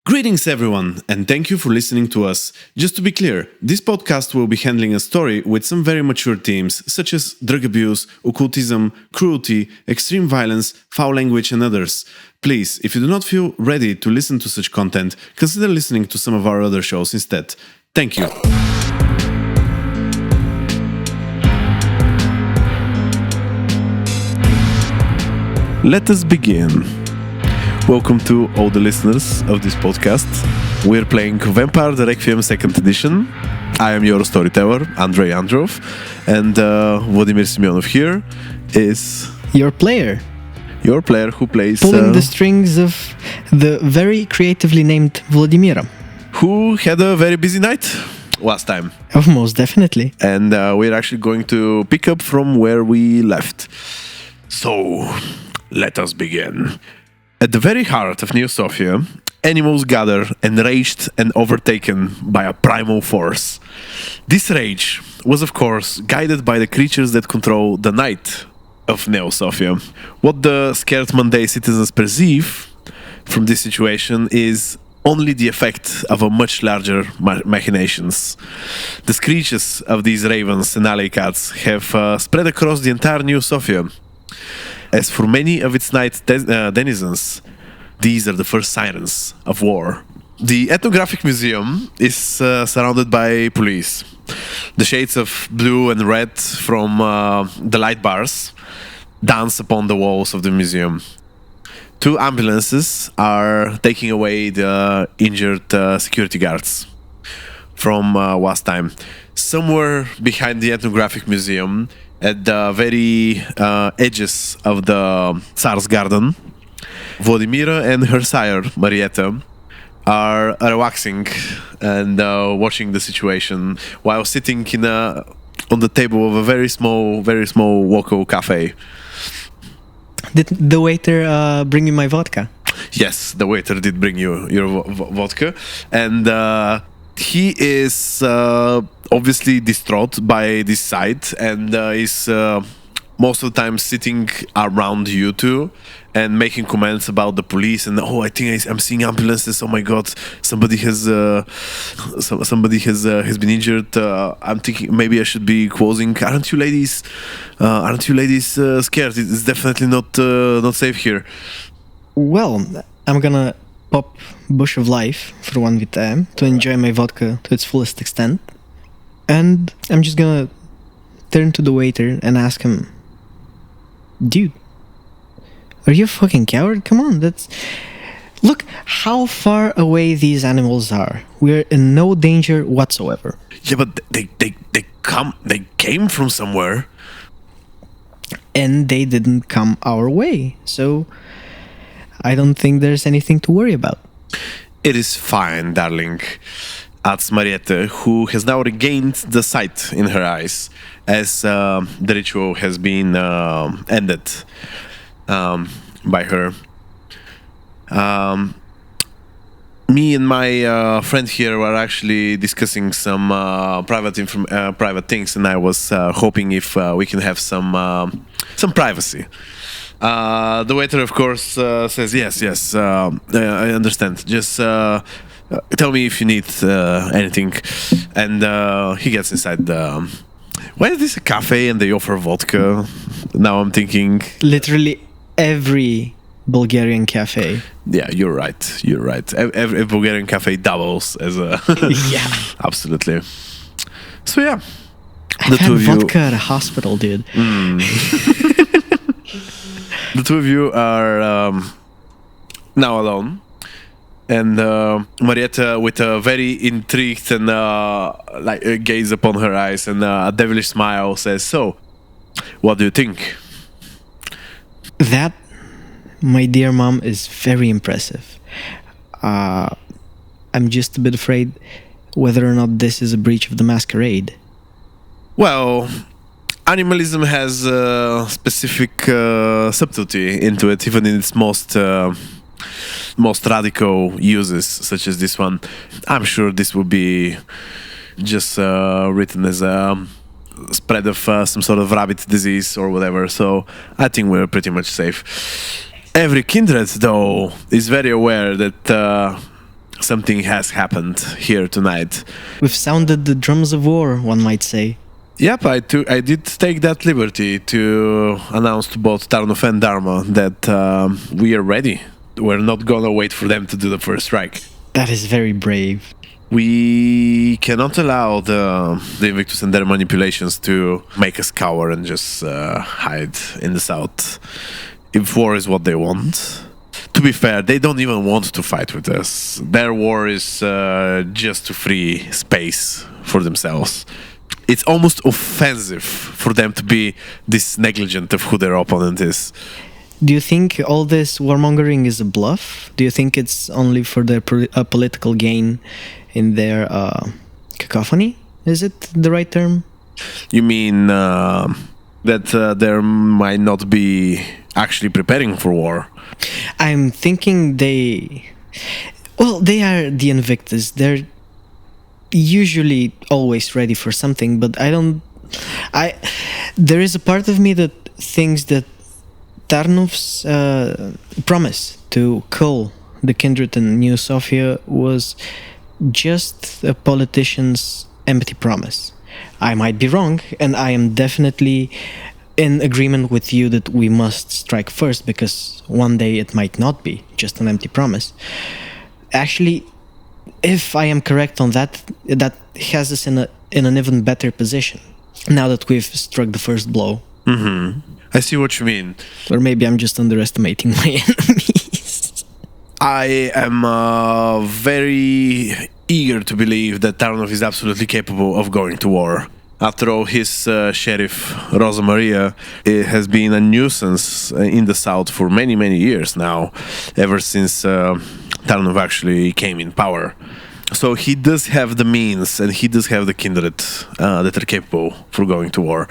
Greetings, everyone, and thank you for listening to us. Just to be clear, this podcast will be handling a story with some very mature themes, such as drug abuse, occultism, cruelty, extreme violence, foul language, and others. Please, if you do not feel ready to listen to such content, consider listening to some of our other shows instead. Thank you. Let us begin. Welcome to all the listeners of this podcast. We're playing Vampire the Requiem 2nd Edition. I am your storyteller, Andrei Androv, and Vladimir Semyonov here is... Your player. Your player who plays... Pulling the strings of the very creatively named Vladimira. Who had a very busy night last time. Oh, most definitely. And we're actually going to pick up from where we left. So, let us begin. At the very heart of neo-sofia, animals gather, enraged and overtaken by a primal force. This rage was, of course, guided by the creatures that control the night of neo-sofia. What the scared Monday citizens perceive from this situation is only the effect of a much larger machinations. The screeches of these ravens and alley cats have spread across the entire neo-sofia. As for many of its night denizens, these are the first sirens of war. The ethnographic museum is surrounded by police. The shades of blue and red from the light bars dance upon the walls of the museum. 2 ambulances are taking away the injured security guards from last time. Somewhere behind the ethnographic museum, at the very edges of the Tsar's garden, Vladimira and her sire, Marietta, are relaxing and watching the situation while sitting on the table of a very small local cafe. Did the waiter bring you my vodka? Yes, the waiter did bring you your vodka, and he is obviously distraught by this sight and is most of the time sitting around you two and making comments about the police and I think I'm seeing ambulances. Oh my God, somebody has been injured. I'm thinking maybe I should be closing. Aren't you ladies scared? It's definitely not safe here. Well, I'm gonna pop Bush of Life for 1v10 to enjoy my vodka to its fullest extent. And I'm just gonna turn to the waiter and ask him, dude, are you a fucking coward? Come on, look how far away these animals are. We're in no danger whatsoever. Yeah, but they came from somewhere. And they didn't come our way, so I don't think there's anything to worry about. It is fine, darling, adds Marietta, who has now regained the sight in her eyes as the ritual has been ended by her. Me and my friend here were actually discussing some private things, and I was hoping if we can have some privacy. The waiter, of course, says, yes, I understand. Just tell me if you need anything. And he gets inside the... Why is this a cafe and they offer vodka? Now I'm thinking... Literally every Bulgarian cafe. Yeah, you're right. Every Bulgarian cafe doubles as a... Yeah. Absolutely. So yeah. I've had vodka at a hospital, dude. The two of you are now alone, and Marietta, with a very intrigued and gaze upon her eyes and a devilish smile, says, "So, what do you think?" That, my dear mom, is very impressive. I'm just a bit afraid whether or not this is a breach of the masquerade. Well, animalism has a specific subtlety into it, even in its most radical uses, such as this one. I'm sure this will be just written as a spread of some sort of rabbit disease or whatever, so I think we're pretty much safe. Every kindred, though, is very aware that something has happened here tonight. We've sounded the drums of war, one might say. Yep, I did take that liberty to announce to both Tarnov and Dharma that we are ready. We're not gonna wait for them to do the first strike. That is very brave. We cannot allow the Invictus and their manipulations to make us cower and just hide in the south. If war is what they want. To be fair, they don't even want to fight with us. Their war is just to free space for themselves. It's almost offensive for them to be this negligent of who their opponent is. Do you think all this warmongering is a bluff? Do you think it's only for their political gain in their cacophony? Is it the right term? You mean that there might not be actually preparing for war? I'm thinking they are the Invictus. They're usually always ready for something, but there is a part of me that thinks that Tarnov's promise to cull the Kindred and neo-sofia was just a politician's empty promise. I might be wrong, and I am definitely in agreement with you that we must strike first, because one day it might not be just an empty promise. Actually, if I am correct on that, that has us in an even better position now that we've struck the first blow. Mm-hmm. I see what you mean. Or maybe I'm just underestimating my enemies. I am very eager to believe that Tarnov is absolutely capable of going to war. After all, his sheriff, Rosa Maria, has been a nuisance in the south for many, many years now, ever since Tarnov actually came in power. So he does have the means, and he does have the kindred that are capable for going to war.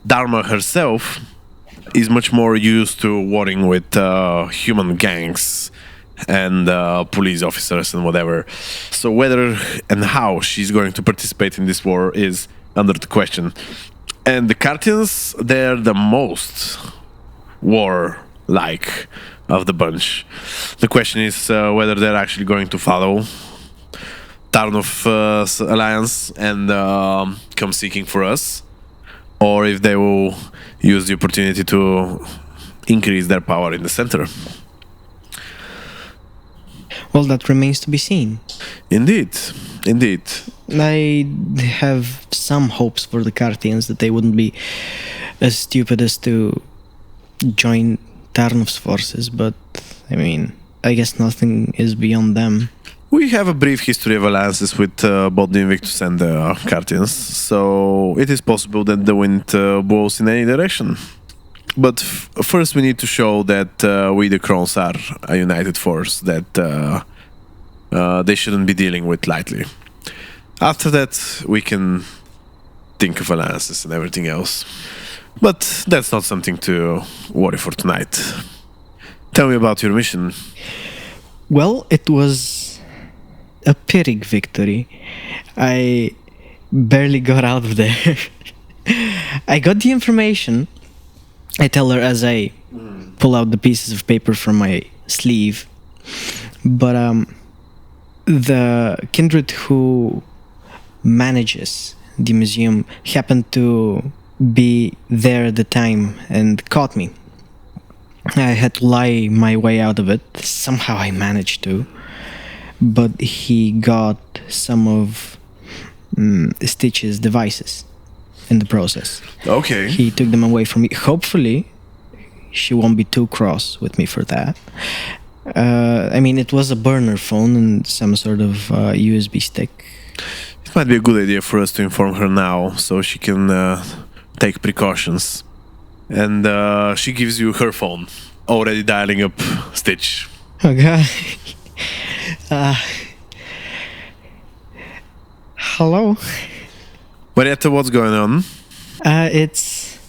Dharma herself is much more used to warring with human gangs and police officers and whatever. So whether and how she's going to participate in this war is under the question. And the Cartians, they're the most war-like of the bunch. The question is whether they're actually going to follow Tarnov's alliance and come seeking for us, or if they will use the opportunity to increase their power in the center. Well, that remains to be seen. Indeed. I have some hopes for the Cartians that they wouldn't be as stupid as to join Tarnov's forces, but I mean, I guess nothing is beyond them. We have a brief history of alliances with both the Invictus and the Cartians, so it is possible that the wind blows in any direction. But first we need to show that we the Crones are a united force that they shouldn't be dealing with lightly. After that, we can think of alliances and everything else. But that's not something to worry for tonight. Tell me about your mission. Well, it was a Pyrrhic victory. I barely got out of there. I got the information. I tell her as I pull out the pieces of paper from my sleeve. But the kindred who manages the museum happened to be there at the time and caught me. I had to lie my way out of it. Somehow I managed to. But he got some of Stitch's devices in the process. Okay. He took them away from me. Hopefully, she won't be too cross with me for that. I mean, it was a burner phone and some sort of USB stick. It might be a good idea for us to inform her now so she can take precautions. And she gives you her phone, already dialing up Stitch. Okay. Hello? Marietta, what's going on? It's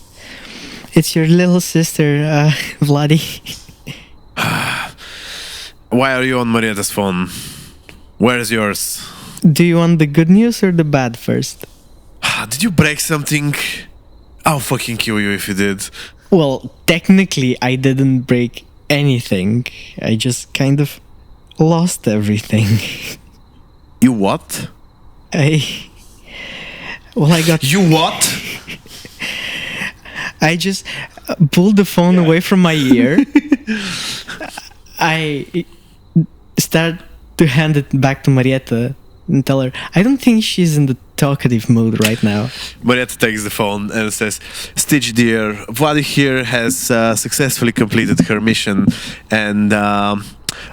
your little sister, Vladdy. Why are you on Marietta's phone? Where's yours? Do you want the good news or the bad first? Did you break something? I'll fucking kill you if you did. Well, technically I didn't break anything. I just kind of lost everything. You what? I got. You what? I just pulled the phone away from my ear. I start to hand it back to Marietta and tell her, I don't think she's in the talkative mood right now. Marietta takes the phone and says, Stitch dear, Vladi here has successfully completed her mission, and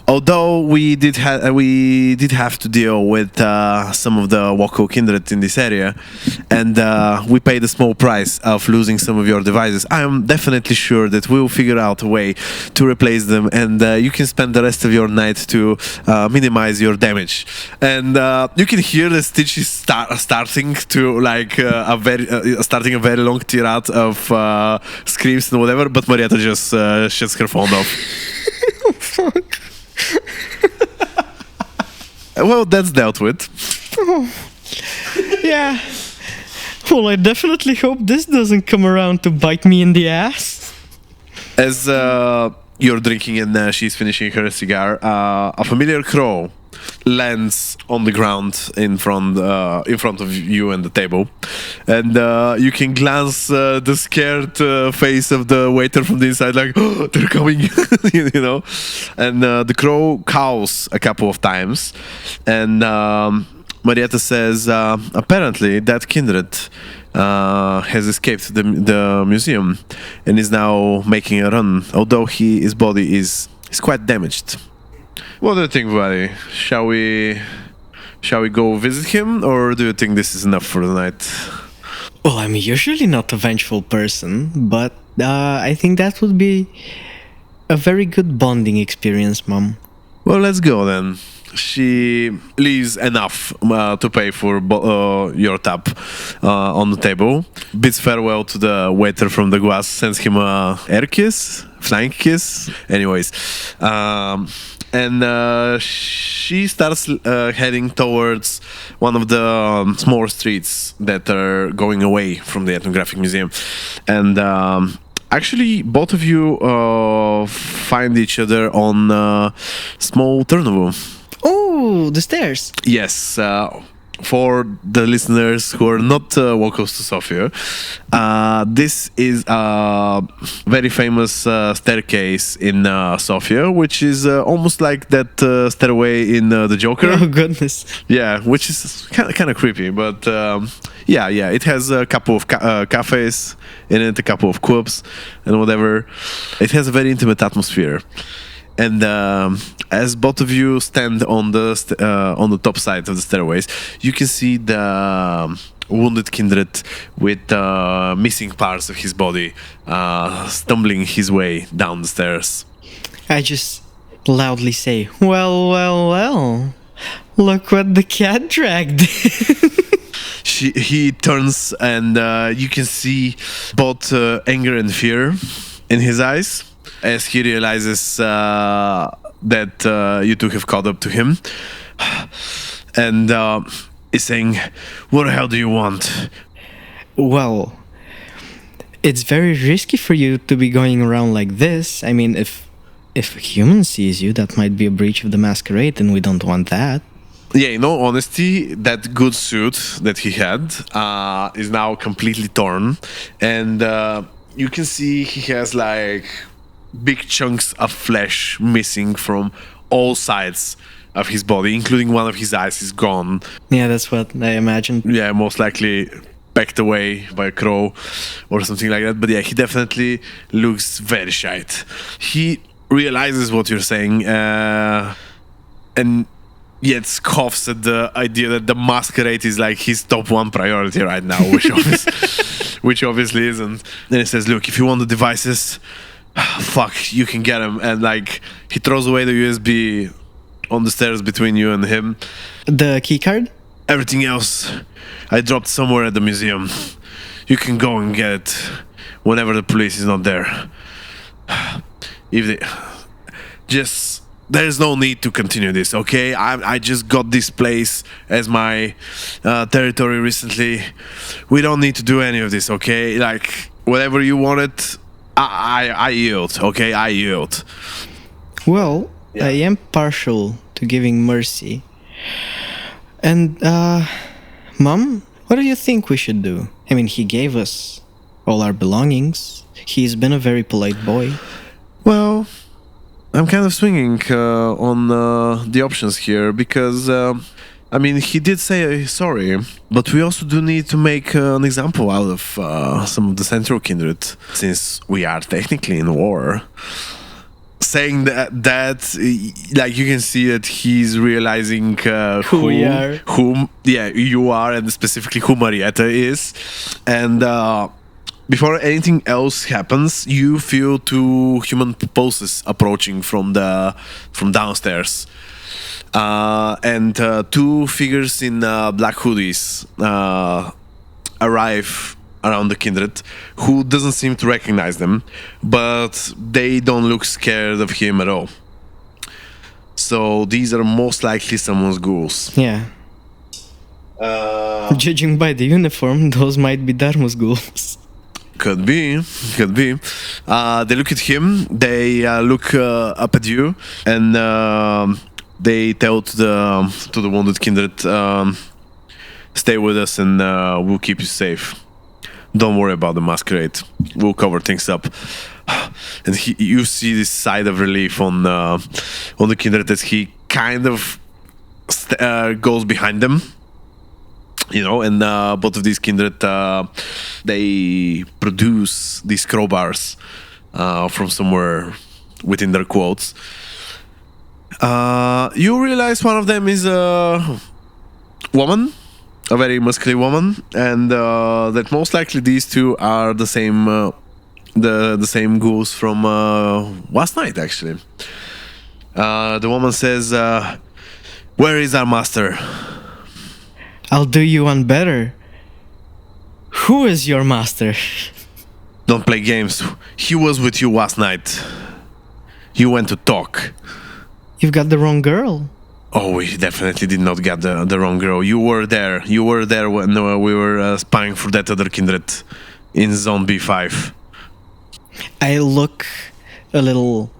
although we did have to deal with some of the Wako kindred in this area, and we paid a small price of losing some of your devices, I am definitely sure that we will figure out a way to replace them, and you can spend the rest of your night to minimize your damage. And you can hear that Stitch is starting to like starting a very long tirade of screams and whatever, but Marietta just shuts her phone off. Oh, fuck. Well, that's dealt with. Oh. Yeah. Well, I definitely hope this doesn't come around to bite me in the ass. As you're drinking and she's finishing her cigar, a familiar crow lands on the ground in front of you and the table, and you can glance the scared face of the waiter from the inside, like, oh, they're coming, you know. And the crow caws a couple of times, and Marietta says, apparently that kindred has escaped the museum and is now making a run, although his body is quite damaged. What do you think, Vladdy? Shall we go visit him, or do you think this is enough for the night? Well, I'm usually not a vengeful person, but I think that would be a very good bonding experience, Mom. Well, let's go then. She leaves enough to pay for your tab on the table. Bids farewell to the waiter from the glass, sends him a air kiss, flying kiss. Anyways, and she starts heading towards one of the small streets that are going away from the ethnographic museum. And actually, both of you find each other on a small turnover. Oh, the stairs. Yes. For the listeners who are not locals to Sofia, this is a very famous staircase in Sofia, which is almost like that stairway in The Joker. Oh, goodness. Yeah, which is kind of creepy, but yeah, it has a couple of cafes in it, a couple of clubs and whatever. It has a very intimate atmosphere. And as both of you stand on the top side of the stairways, you can see the wounded kindred with missing parts of his body stumbling his way down the stairs. I just loudly say, well, look what the cat dragged. He turns, and you can see both anger and fear in his eyes as he realizes that you two have caught up to him, and is saying, what the hell do you want? Well, it's very risky for you to be going around like this. I mean, if a human sees you, that might be a breach of the masquerade, and we don't want that. Yeah, in all honesty, that good suit that he had is now completely torn, and you can see he has like big chunks of flesh missing from all sides of his body, including one of his eyes is gone. Yeah, that's what I imagined. Yeah, most likely packed away by a crow or something like that. But yeah, he definitely looks very shite. He realizes what you're saying, and yet scoffs at the idea that the masquerade is like his top one priority right now, which obviously isn't. Then he says, look, if you want the devices, fuck, you can get them. And like, he throws away the USB on the stairs between you and him. The key card? Everything else I dropped somewhere at the museum. You can go and get it whenever the police is not there. If they just, there's no need to continue this, okay? I just got this place as my territory recently. We don't need to do any of this, okay? Like, whatever you wanted, I yield, okay? I yield. Well, Yeah. I am partial to giving mercy. And, Mom, what do you think we should do? I mean, he gave us all our belongings. He's been a very polite boy. Well, I'm kind of swinging on the options here because, I mean, he did say sorry, but we also do need to make an example out of some of the Central Kindred, since we are technically in war. Saying that, like, you can see that he's realizing Who we are. You are, and specifically who Marietta is. And before anything else happens, you feel two human pulses approaching from downstairs. And two figures in black hoodies arrive around the Kindred, who doesn't seem to recognize them, but they don't look scared of him at all. So these are most likely someone's ghouls. Yeah. Judging by the uniform, those might be Dharma's ghouls. Could be. They look at him, they look up at you, and they tell to the wounded Kindred, stay with us and we'll keep you safe. Don't worry about the masquerade. We'll cover things up. And you see this side of relief on the Kindred as he kind of goes behind them. You know, and both of these Kindred, they produce these crowbars from somewhere within their quotes. You realize one of them is a woman, a very muscular woman, and that most likely these two are the same the same ghouls from last night, actually. The woman says, where is our master? I'll do you one better. Who is your master? Don't play games. He was with you last night. You went to talk. You've got the wrong girl. Oh, we definitely did not get the wrong girl. You were there. You were there when we were spying for that other Kindred in Zone B5. I look a little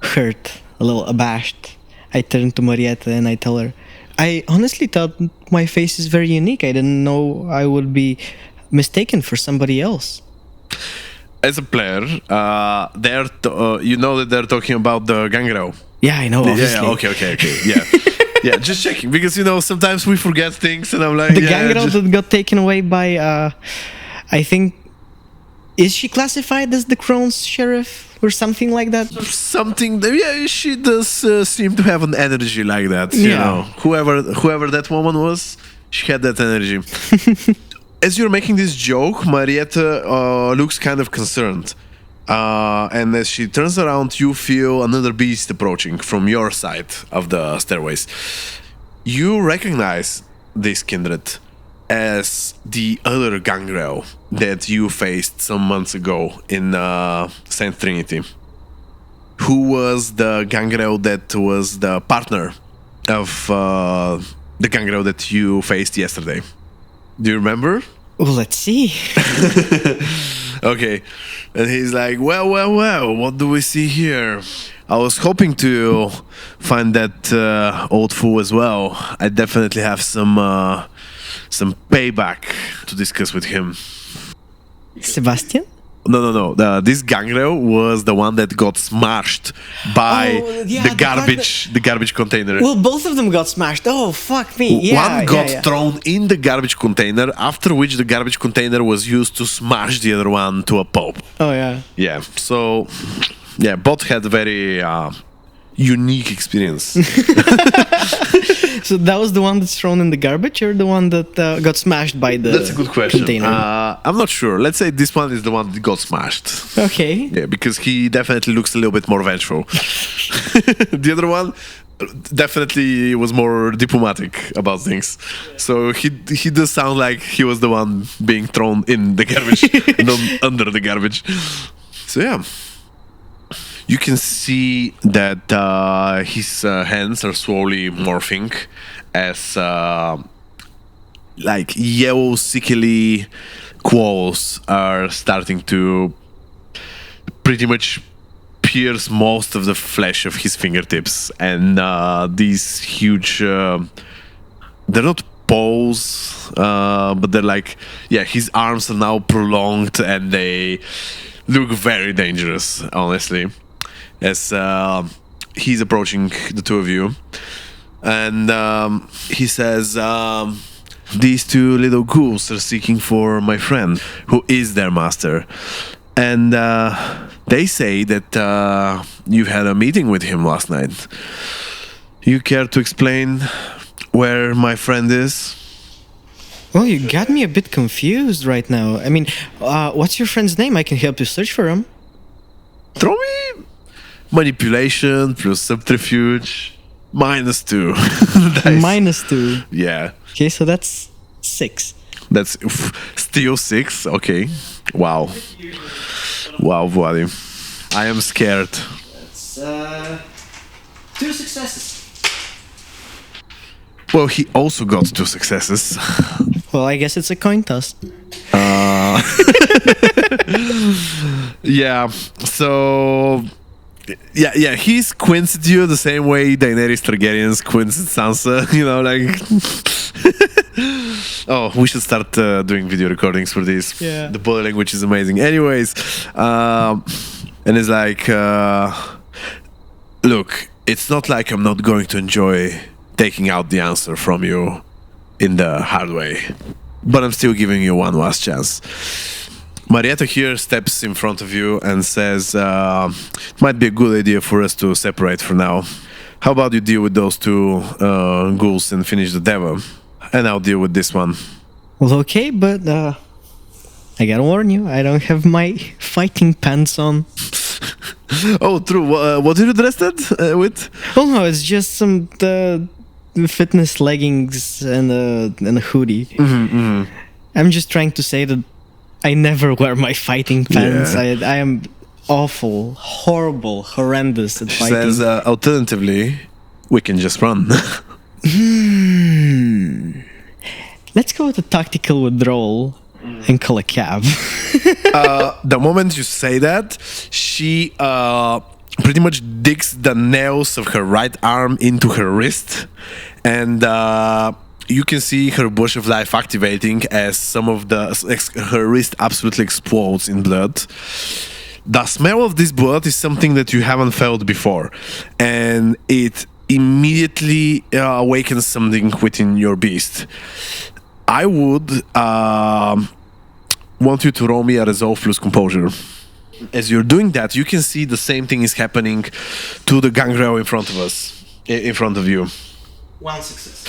hurt, a little abashed. I turn to Marietta and I tell her, I honestly thought my face is very unique. I didn't know I would be mistaken for somebody else. As a player, you know that they're talking about the gangrel. Yeah, I know, obviously. Yeah, okay. Yeah. Yeah, just checking. Because, sometimes we forget things and I'm like... The gangrel that got taken away by, I think... Is she classified as the Crone's sheriff or something like that? Something... Yeah, she does seem to have an energy like that, Yeah. Whoever that woman was, she had that energy. As you're making this joke, Marietta looks kind of concerned. And as she turns around, you feel another beast approaching from your side of the stairways. You recognize this Kindred as the other gangrel that you faced some months ago in Saint Trinity, who was the gangrel that was the partner of the gangrel that you faced yesterday. Do you remember? Well, let's see. Okay. And he's like, well, what do we see here? I was hoping to find that old fool as well. I definitely have some payback to discuss with him. Sebastian? No. This gangrel was the one that got smashed by the garbage container. Well, both of them got smashed. Oh, fuck me. Yeah, one got thrown in the garbage container, after which the garbage container was used to smash the other one to a pulp. Oh, yeah. Yeah, so... Yeah, both had a very unique experience. So that was the one that's thrown in the garbage, or the one that got smashed by the That's a good question. container? I'm not sure. Let's say this one is the one that got smashed. Okay. Yeah, because he definitely looks a little bit more vengeful. The other one definitely was more diplomatic about things. So he does sound like he was the one being thrown in the garbage, not under the garbage. So yeah. You can see that his hands are slowly morphing as like yellow sickly qualls are starting to pretty much tears most of the flesh of his fingertips, and these huge they're not paws, but they're like, yeah, his arms are now prolonged and they look very dangerous, honestly, as he's approaching the two of you. And he says, these two little ghouls are seeking for my friend, who is their master. And they say that you had a meeting with him last night. You care to explain where my friend is? Well, you got me a bit confused right now. I mean, what's your friend's name? I can help you search for him. Throw me manipulation plus subterfuge -2. Dice. -2. Yeah. Okay, so that's 6. That's still 6. Okay. Wow. Wow, Vladi. I am scared. That's 2 successes. Well, he also got 2 successes. Well, I guess it's a coin toss. Yeah. So. Yeah, he squints at you the same way Daenerys Targaryen squints at Sansa. You know, like. Oh, we should start doing video recordings for this. Yeah. The body language is amazing. Anyways, and it's like, look, it's not like I'm not going to enjoy taking out the answer from you in the hard way, but I'm still giving you one last chance. Marietta here steps in front of you and says, it might be a good idea for us to separate for now. How about you deal with those two ghouls and finish the Deva? And I'll deal with this one. Well, okay, but I gotta warn you, I don't have my fighting pants on. Oh, true. What did you dress that with? Oh no, it's just some fitness leggings and a hoodie. I'm just trying to say that I never wear my fighting pants. Yeah. I am awful, horrible, horrendous at fighting. Says, alternatively, we can just run. Let's go with a tactical withdrawal and call a cab. The moment you say that, she pretty much digs the nails of her right arm into her wrist, and you can see her bush of life activating as some of her wrist absolutely explodes in blood. The smell of this blood is something that you haven't felt before, and it immediately awakens something within your beast. I would want you to roll me a resolve plus composure. As you're doing that, you can see the same thing is happening to the gangrel in front of us, in front of you. 1 success.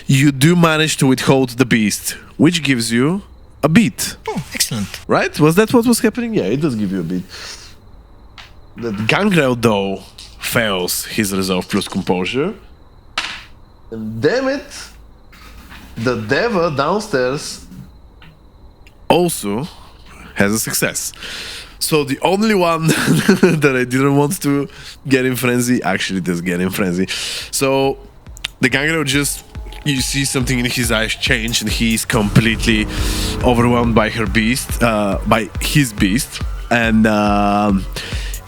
You do manage to withhold the beast, which gives you a beat. Oh, excellent. Right? Was that what was happening? Yeah, it does give you a beat. The gangrel, though, fails his resolve plus composure. And damn it, the Deva downstairs also has a success. So the only one that I didn't want to get in frenzy actually does get in frenzy. So the gangrel just, you see something in his eyes change, and he's completely overwhelmed by her beast, by his beast, and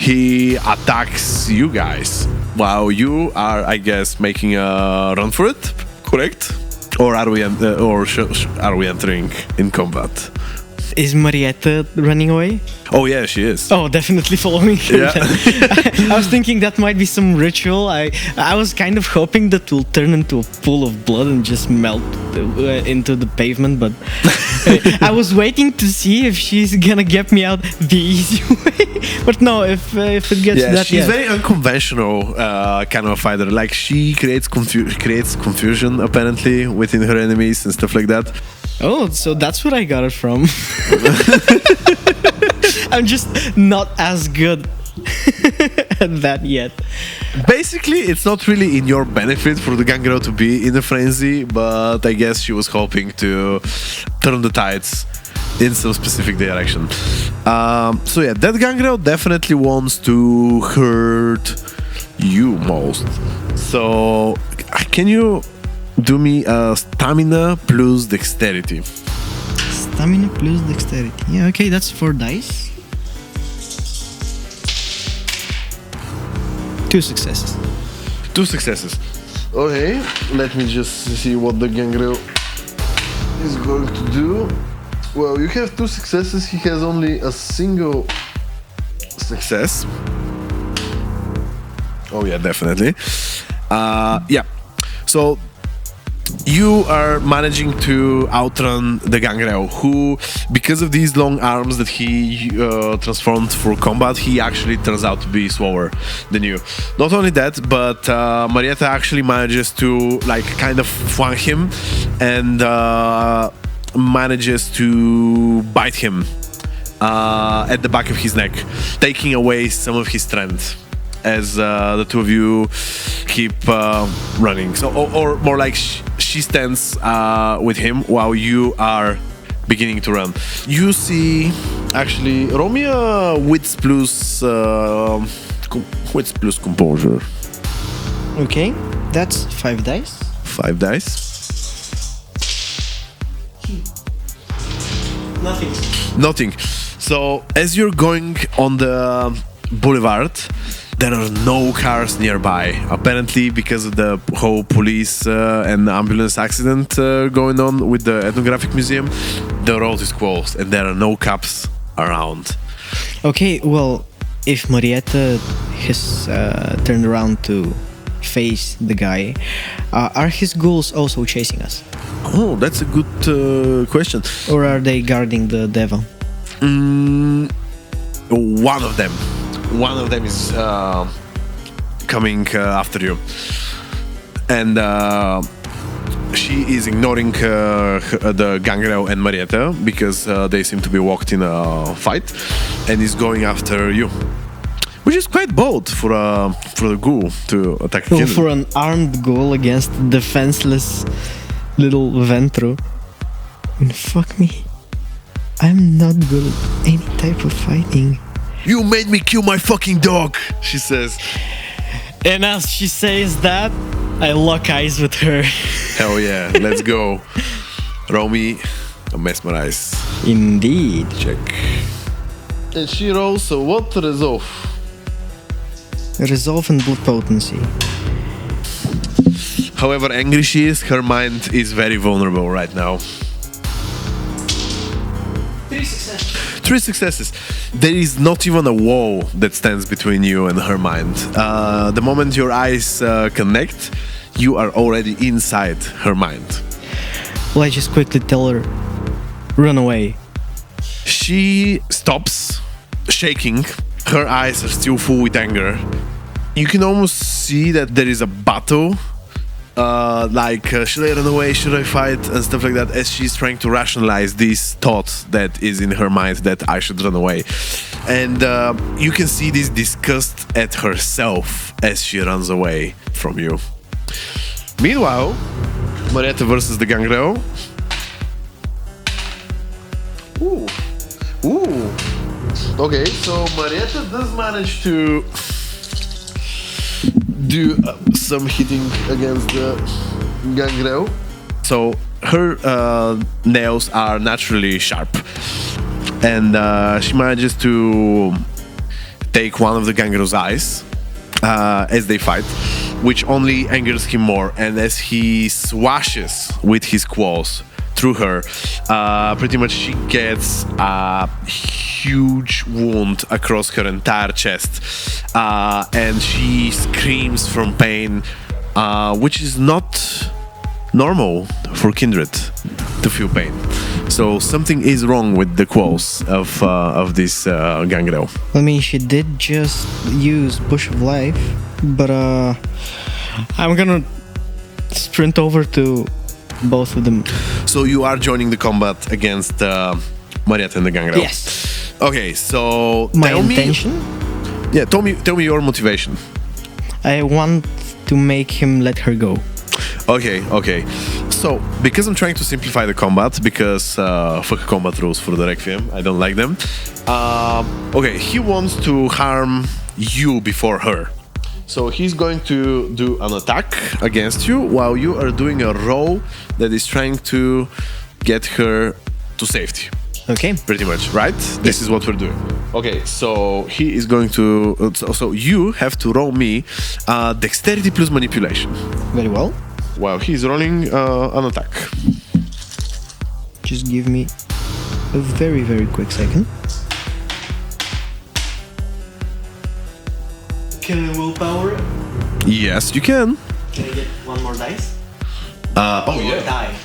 he attacks you guys while you are, I guess, making a run for it. Correct? Or are we are we entering in combat? Is Marietta running away? Oh yeah, she is. Oh, definitely following her. Yeah. I was thinking that might be some ritual. I was kind of hoping that will turn into a pool of blood and just melt into the pavement, but I was waiting to see if she's gonna get me out the easy way. But no, if it gets that, she's very unconventional kind of a fighter. Like, she creates confusion apparently within her enemies and stuff like that. Oh, so that's what I got it from. I'm just not as good at that yet. Basically, it's not really in your benefit for the gangrel to be in a frenzy, but I guess she was hoping to turn the tides in some specific direction. So yeah, that gangrel definitely wants to hurt you most. So can you do me a stamina plus dexterity? Stamina plus dexterity. Yeah, okay, that's 4 dice. 2 successes. 2 successes. Okay, let me just see what the gangrel is going to do. Well, you have 2 successes. He has only a single success. Oh yeah, definitely. Yeah. So you are managing to outrun the gangrel, who, because of these long arms that he transformed for combat, he actually turns out to be slower than you. Not only that, but Marietta actually manages to like kind of flank him and manages to bite him at the back of his neck, taking away some of his strength as the 2 of you keep running. So, or more like she stands with him while you are beginning to run. You see, actually, roll me a wits plus composure. Okay, that's 5 dice. 5 dice. Nothing. So as you're going on the boulevard, there are no cars nearby. Apparently, because of the whole police and ambulance accident going on with the ethnographic museum, the road is closed and there are no cops around. Okay, well, if Marietta has turned around to face the guy, are his ghouls also chasing us? Oh, that's a good question. Or are they guarding the devil? One of them is coming after you, and she is ignoring the gangrel and Marietta because they seem to be locked in a fight, and is going after you, which is quite bold for a ghoul to attack. Well, for an armed ghoul against defenseless little Ventro. And fuck me, I'm not good at any type of fighting. You made me kill my fucking dog, she says. And as she says that, I lock eyes with her. Hell yeah, let's go. Roll me a mesmerize. Indeed. Check. And she rolls, so what? Resolve. Resolve and blood potency. However angry she is, her mind is very vulnerable right now. 3 successes. There is not even a wall that stands between you and her mind. The moment your eyes connect, you are already inside her mind. Well, I just quickly tell her, run away. She stops, shaking. Her eyes are still full with anger. You can almost see that there is a battle. Should I run away, should I fight, and stuff like that, as she's trying to rationalize this thought that is in her mind that I should run away. And you can see this disgust at herself as she runs away from you. Meanwhile, Marietta versus the gangrel. Ooh. Okay, so Marietta does manage to do some hitting against the gangrel. So her nails are naturally sharp, and she manages to take one of the gangrel's eyes as they fight, which only angers him more. And as he swashes with his claws through her, pretty much she gets a huge wound across her entire chest, and she screams from pain, which is not normal for Kindred to feel pain. So something is wrong with the claws of this gangrel. I mean, she did just use Bush of Life, but I'm gonna sprint over to both of them. So you are joining the combat against Marietta and the gangrel? Yes. Okay, so My tell intention? Yeah, tell me your motivation. I want to make him let her go. Okay. So, because I'm trying to simplify the combat, because fuck combat rules for the Requiem, I don't like them. Okay, he wants to harm you before her. So he's going to do an attack against you while you are doing a roll that is trying to get her to safety. Okay. Pretty much, right? This is what we're doing. Okay, so he is going to. So you have to roll me dexterity plus manipulation. Very well. Wow, he's rolling an attack. Just give me a very, very quick second. Can I willpower it? Yes, you can. Can I get one more dice? Oh yeah. Die.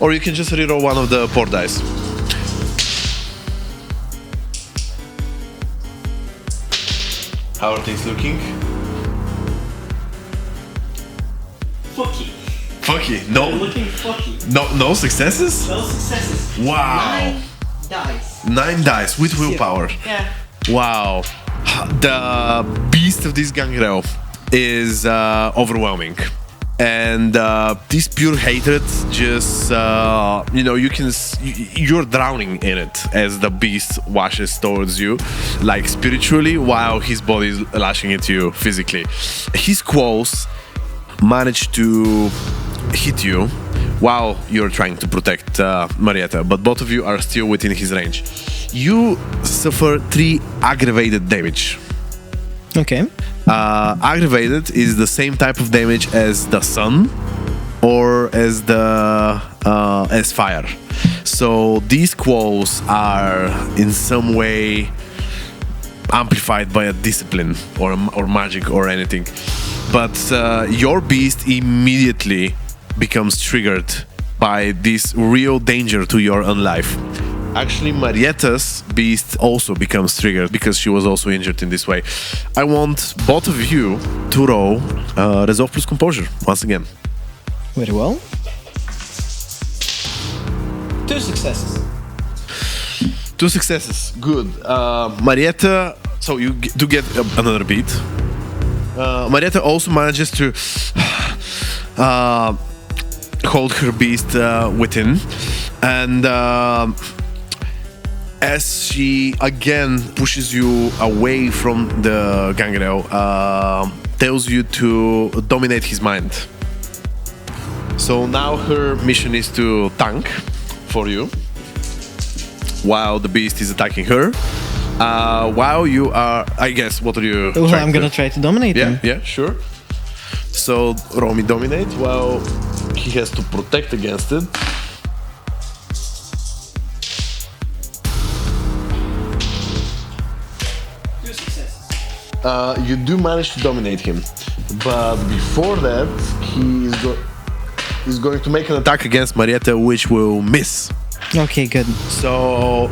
Or you can just reroll one of the poor dice. How are things looking? Fucky. Fucky. They're No, looking fucky. no successes. No successes. Wow. 9 dice. 9 dice with willpower. Yeah. Wow. The beast of this gangrel is overwhelming. And this pure hatred just, you're drowning in it as the beast washes towards you, like spiritually, while his body is lashing at you physically. His claws manage to hit you while you're trying to protect Marietta, but both of you are still within his range. You suffer 3 aggravated damage. Okay. Aggravated is the same type of damage as the sun or as the as fire. So these quals are in some way amplified by a discipline or magic or anything. But your beast immediately becomes triggered by this real danger to your own life. Actually, Marietta's beast also becomes triggered because she was also injured in this way. I want both of you to roll Resolve plus Composure once again. Very well. 2 successes. 2 successes. Good. Marietta, so you do get another beat. Marietta also manages to hold her beast within. And as she again pushes you away from the gangrel, tells you to dominate his mind. So now her mission is to tank for you while the beast is attacking her. While you are, I guess, what are you? Well, I'm gonna try to dominate him. Yeah, sure. So roll me dominate while he has to protect against it. You do manage to dominate him, but before that, he's going to make an attack against Marietta, which will miss. Okay, good. So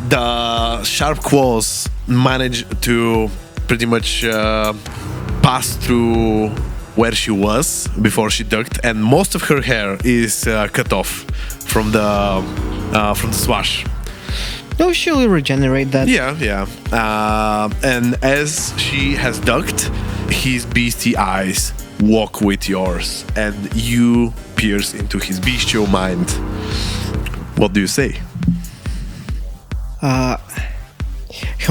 the sharp claws manage to pretty much pass through where she was before she ducked, and most of her hair is cut off from the swash. Oh, she'll regenerate that. Yeah. And as she has ducked, his beastie eyes walk with yours, and you pierce into his bestial mind. What do you say? How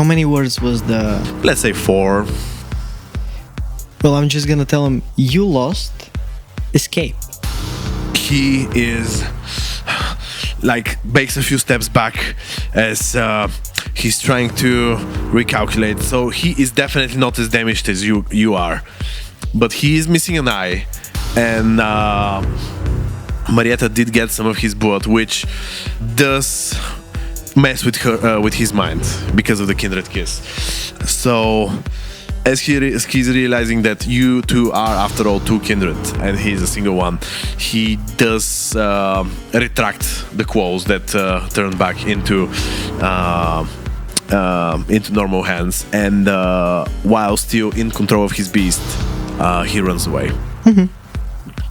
many words was the... Let's say 4. Well, I'm just gonna tell him, you lost, escape. He is makes a few steps back as he's trying to recalculate. So he is definitely not as damaged as you are, but he is missing an eye, and Marietta did get some of his blood, which does mess with his mind because of the kindred kiss. So as he's realizing that you two are, after all, 2 kindred and he's a single one, he does retract the qualls that turn back into normal hands, and while still in control of his beast, he runs away. Mm-hmm.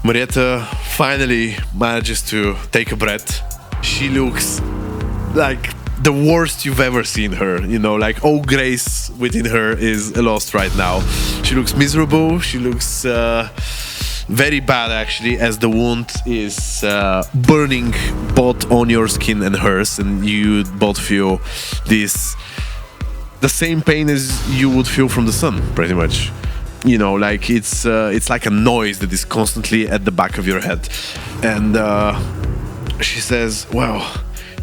Marietta finally manages to take a breath. She looks like the worst you've ever seen her, all grace within her is lost right now. She looks miserable, she looks very bad actually, as the wound is burning both on your skin and hers, and you both feel the same pain as you would feel from the sun, pretty much. It's like a noise that is constantly at the back of your head. And she says, well,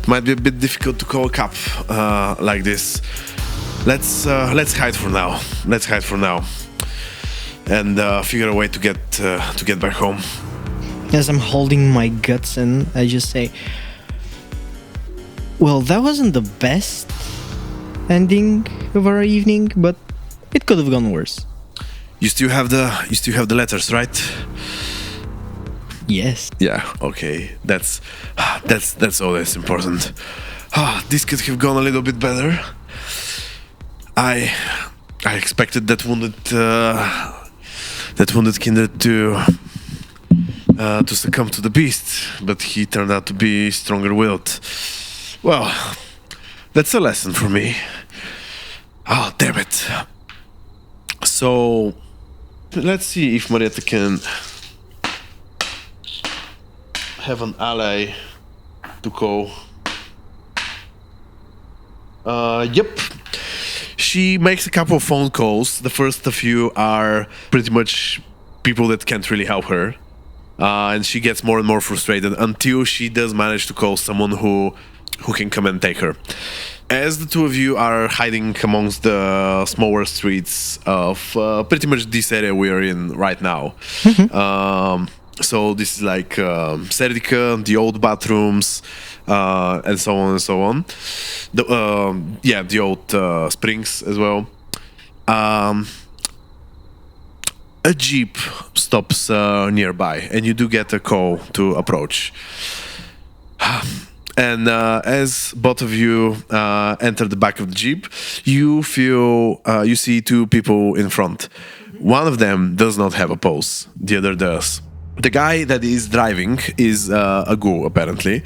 might be a bit difficult to call a cab like this. Let's hide for now. Let's hide for now, and figure a way to get back home. As I'm holding my guts in, I just say, well, that wasn't the best ending of our evening, but it could have gone worse. You still have the letters, right? Yes. Yeah. Okay. That's all that's important. This could have gone a little bit better. I expected that wounded kindred to succumb to the beast, but he turned out to be stronger-willed. Well, that's a lesson for me. Oh, damn it. So, let's see if Marietta can have an ally to call. Yep. She makes a couple of phone calls. The first few are pretty much people that can't really help her. And she gets more and more frustrated until she does manage to call someone who can come and take her. As the two of you are hiding amongst the smaller streets of pretty much this area we are in right now. So this is like Serdica, the old bathrooms, and so on and so on. The old springs as well. A jeep stops nearby, and you do get a call to approach. And as both of you enter the back of the jeep, you see two people in front. One of them does not have a pulse, the other does. The guy that is driving is a ghoul, apparently.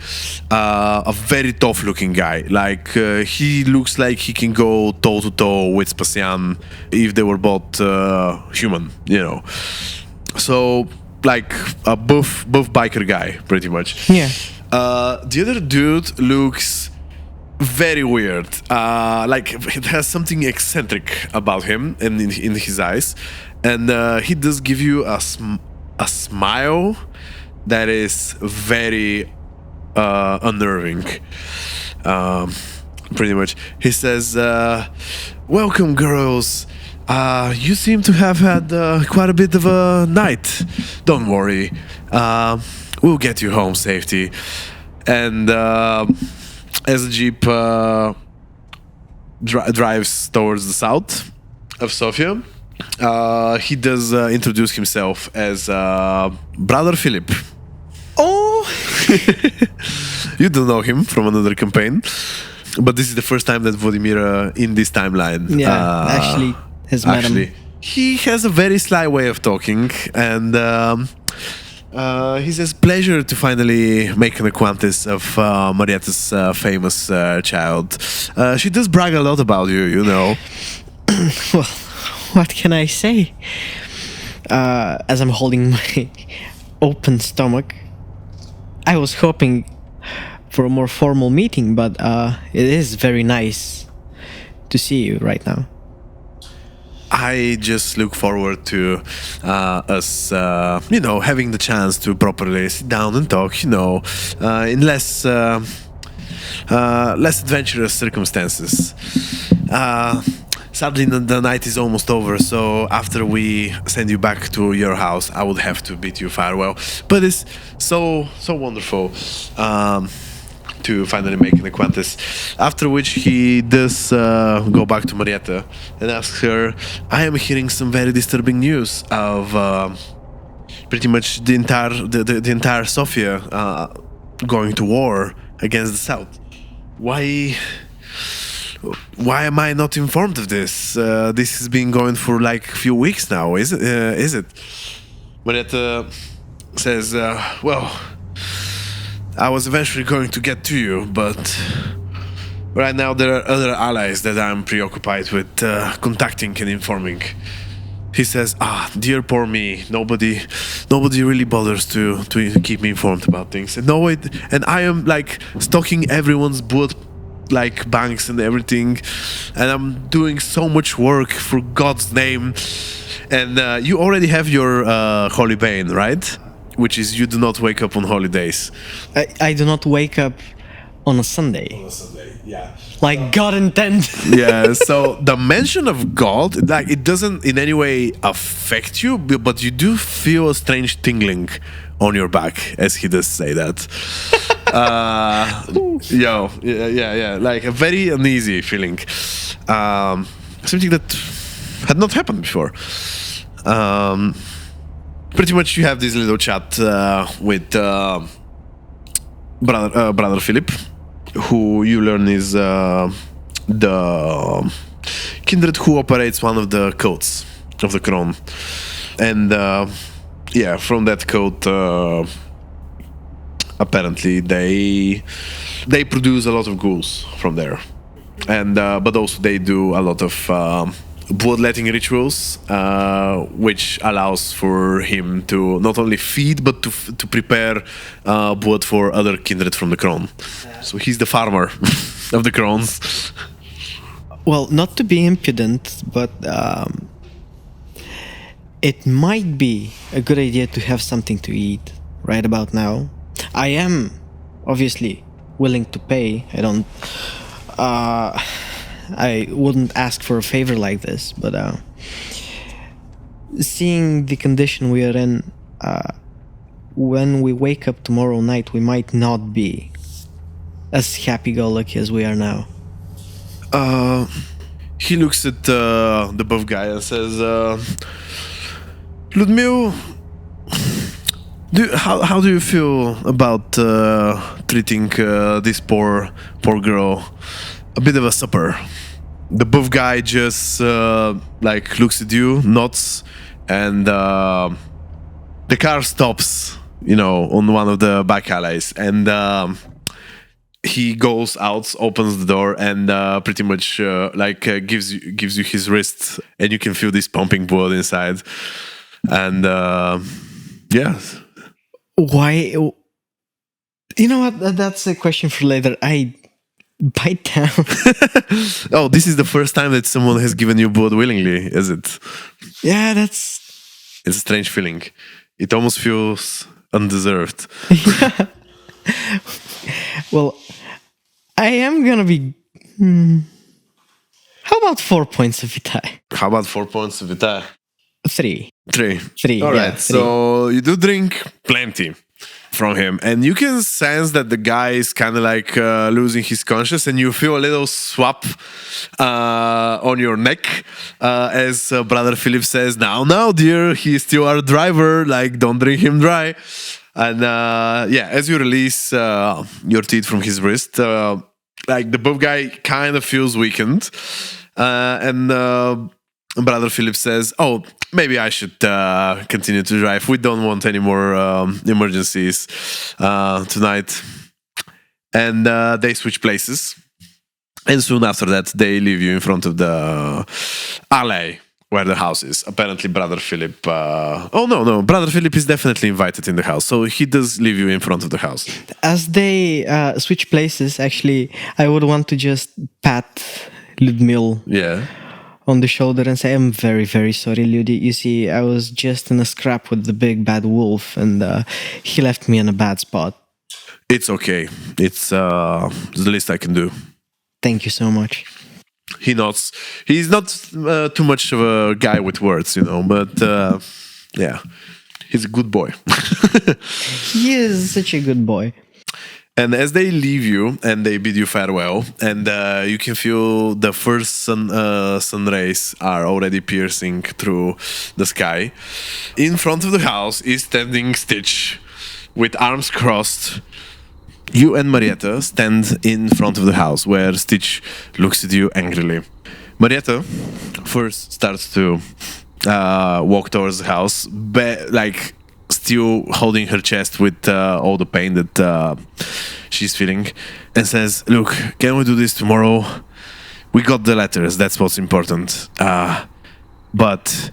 A very tough-looking guy. Like, he looks like he can go toe-to-toe with Spacian if they were both human, you know. So, like, a buff biker guy, pretty much. Yeah. The other dude looks very weird. Like, it has something eccentric about him in his eyes. And he does give you a smile that is very unnerving. Pretty much. He says, welcome, girls. You seem to have had quite a bit of a night. Don't worry. We'll get you home safety. And as the jeep drives towards the south of Sofia, he does introduce himself as Brother Philip. Oh! You don't know him from another campaign, but this is the first time that Vladimira in this timeline actually has met him. He has a very sly way of talking, and he says, pleasure to finally make an acquaintance of Marietta's famous child. She does brag a lot about you, you know. Well, what can I say? As I'm holding my open stomach, I was hoping for a more formal meeting, but it is very nice to see you right now. I just look forward to us, having the chance to properly sit down and talk, in less adventurous circumstances. Sadly, the night is almost over, so after we send you back to your house, I would have to bid you farewell. But it's so wonderful to finally make an acquaintance. After which he does go back to Marietta and asks her, I am hearing some very disturbing news of pretty much the entire Sofia going to war against the South. Why am I not informed of this? This has been going for like a few weeks now, is it? Marietta says, well, I was eventually going to get to you, but right now there are other allies that I'm preoccupied with contacting and informing. He says, dear poor me, nobody really bothers to keep me informed about things. And and I am like stalking everyone's blood like banks and everything, and I'm doing so much work for God's name. And you already have your Holy Bane, right? Which is you do not wake up on holidays. I do not wake up on a Sunday. On a Sunday, yeah. Like God intended. Yeah, so the mention of God, like, it doesn't in any way affect you, but you do feel a strange tingling on your back as he does say that. Yeah, like a very uneasy feeling. Something that had not happened before. Pretty much you have this little chat with brother Philip, who you learn is the kindred who operates one of the codes of the crown. And yeah, from that code, apparently they produce a lot of ghouls from there. And but also they do a lot of bloodletting rituals, which allows for him to not only feed but to prepare blood for other kindred from the crown. So he's the farmer of the crowns. Well, not to be impudent, but it might be a good idea to have something to eat right about now. I am obviously willing to pay. I wouldn't ask for a favor like this, but seeing the condition we are in, when we wake up tomorrow night, we might not be as happy-go-lucky as we are now. He looks at the buff guy and says, Ludmil, how do you feel about treating this poor girl a bit of a supper? The buff guy just like looks at you, nods, and the car stops, on one of the back alleys, and he goes out, opens the door, and pretty much gives you his wrist, and you can feel this pumping blood inside, and yeah. Why? You know what? That's a question for later. I bite down. Oh, this is the first time that someone has given you blood willingly, is it? Yeah, it's a strange feeling. It almost feels undeserved. Yeah. Well, I am gonna be. How about 4 points of vitae? How about 4 points of vitae? 3. 3. All All right. yeah, 3. So you do drink plenty from him, and you can sense that the guy is kind of like losing his conscience, and you feel a little swap on your neck as brother Philip says, now dear, he's still our driver, like, don't drink him dry. And yeah, as you release your teeth from his wrist, like, the buff guy kind of feels weakened, and brother Philip says, oh, maybe I should continue to drive. We don't want any more emergencies tonight. And they switch places. And soon after that, they leave you in front of the alley where the house is. Apparently, brother Philip... no. Brother Philip is definitely invited in the house. So he does leave you in front of the house. As they switch places, actually, I would want to just pat Ludmil on the shoulder and say, I'm very, very sorry, Ludi. You see, I was just in a scrap with the big bad wolf, and he left me in a bad spot. It's okay. It's the least I can do. Thank you so much. He nods. He's not too much of a guy with words, but yeah, he's a good boy. He is such a good boy. And as they leave you and they bid you farewell, and you can feel the first sun rays are already piercing through the sky. In front of the house is standing Stitch with arms crossed. You and Marietta stand in front of the house where Stitch looks at you angrily. Marietta first starts to walk towards the house, still holding her chest with all the pain that she's feeling, and says, look, can we do this tomorrow? We got the letters, that's what's important. But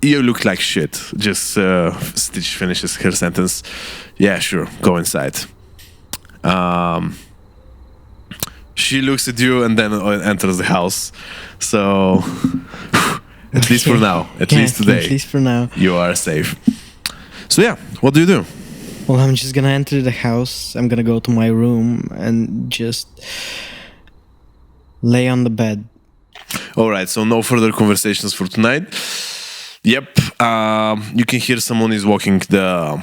you look like shit. Just Stitch finishes her sentence. Yeah, sure, go inside. She looks at you and then enters the house. So... At least for now. At least today. At least for now. You are safe. So yeah, what do you do? Well, I'm just gonna enter the house. I'm gonna go to my room and just lay on the bed. All right, so no further conversations for tonight. Yep, you can hear someone is walking the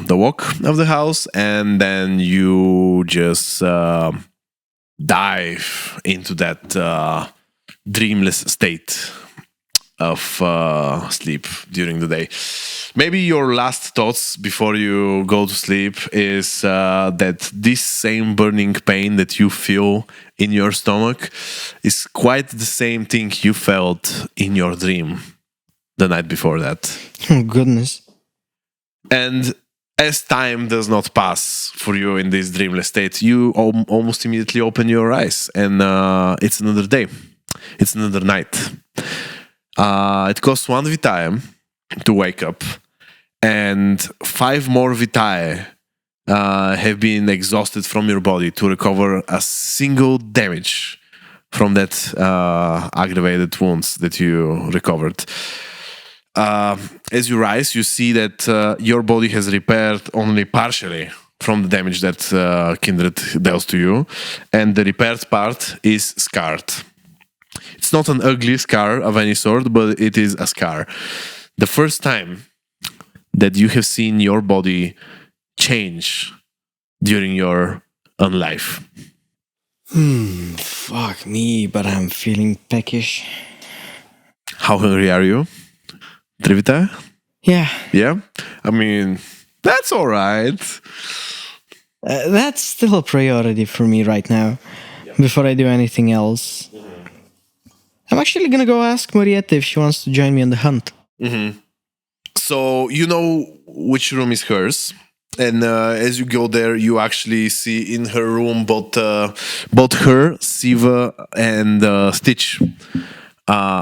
walk of the house, and then you just dive into that dreamless state of sleep during the day. Maybe your last thoughts before you go to sleep is that this same burning pain that you feel in your stomach is quite the same thing you felt in your dream the night before that. Oh, goodness. And as time does not pass for you in this dreamless state, you almost immediately open your eyes, and it's another day. It's another night. It costs 1 vitae to wake up, and 5 more vitae have been exhausted from your body to recover a single damage from that aggravated wounds that you recovered. As you rise, you see that your body has repaired only partially from the damage that Kindred dealt to you, and the repaired part is scarred. It's not an ugly scar of any sort, but it is a scar. The first time that you have seen your body change during your own life. Fuck me, but I'm feeling peckish. How hungry are you? Trivita? Yeah, Yeah? I mean, that's all right. that's still a priority for me right now. Before I do anything else, I'm actually gonna go ask Marietta if she wants to join me on the hunt. So you know which room is hers, and as you go there, you actually see in her room both her, Siva, and Stitch.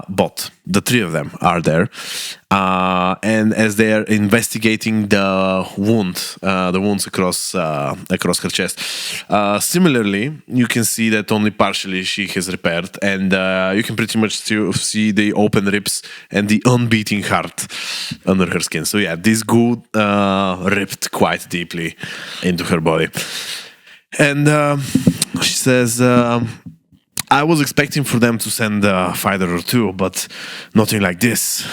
Both the 3 of them are there, and as they are investigating the wounds across her chest. Similarly, you can see that only partially she has repaired, and you can pretty much still see the open ribs and the unbeating heart under her skin. So yeah, this ghoul ripped quite deeply into her body, and she says. I was expecting for them to send a fighter or 2, but nothing like this.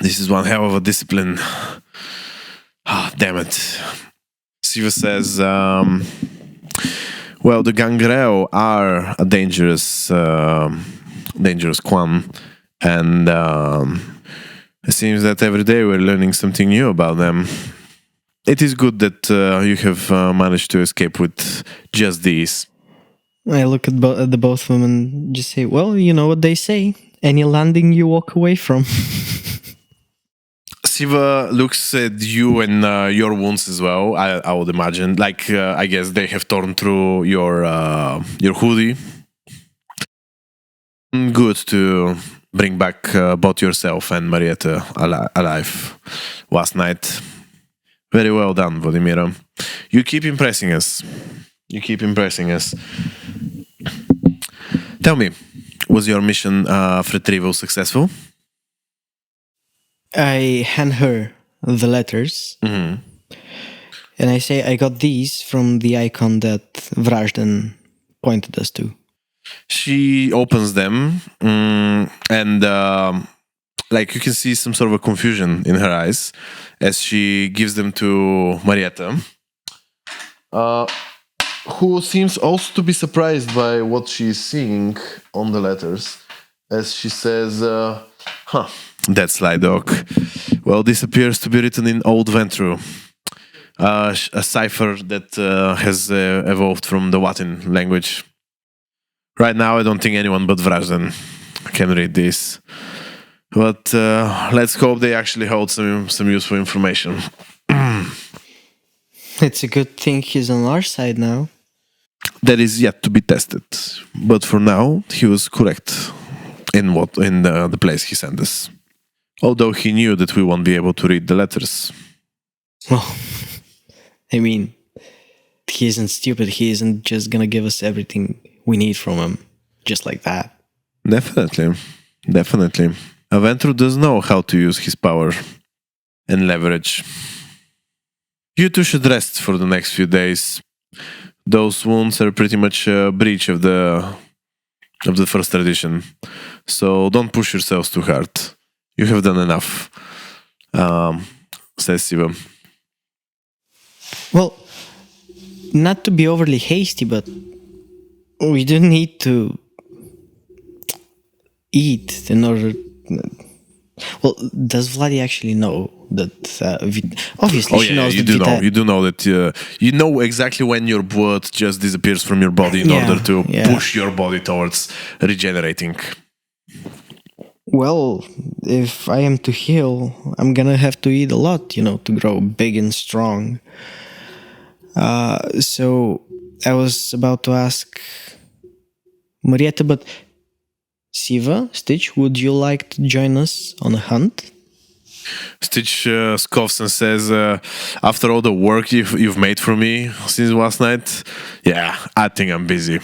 This is one hell of a discipline. Damn it. Siva says, well, the Gangrel are a dangerous Quan, and it seems that every day we're learning something new about them. It is good that you have managed to escape with just these. I look at the both of them and just say, well, you know what they say. Any landing you walk away from. Siva looks at you and your wounds as well, I would imagine. Like, I guess they have torn through your hoodie. Good to bring back both yourself and Marietta alive last night. Very well done, Vladimira. You keep impressing us. Tell me, was your mission of retrieval successful? I hand her the letters. And I say, I got these from the icon that Vrazhden pointed us to. She opens them, and like you can see some sort of a confusion in her eyes as she gives them to Marietta, who seems also to be surprised by what she's seeing on the letters, as she says, that sly dog. Well, this appears to be written in Old Ventru, a cipher that has evolved from the Latin language. Right now, I don't think anyone but Vrazhden can read this. But let's hope they actually hold some useful information. It's a good thing he's on our side now. That is yet to be tested. But for now, he was correct in the place he sent us. Although he knew that we won't be able to read the letters. Well, I mean, he isn't stupid. He isn't just gonna give us everything we need from him, just like that. Definitely. Aventro does know how to use his power and leverage. You two should rest for the next few days. Those wounds are pretty much a breach of the first tradition. So don't push yourselves too hard. You have done enough, says Siva. Well, not to be overly hasty, but we do need to eat in order. Well, does Vladi actually know that? Obviously, she knows you that do Vita. know. You do know that you know exactly when your blood just disappears from your body in order to push your body towards regenerating. Well, if I am to heal, I'm gonna have to eat a lot, to grow big and strong. So I was about to ask Marietta, but Siva, Stitch, would you like to join us on a hunt? Stitch scoffs and says, after all the work you've made for me since last night, yeah, I think I'm busy.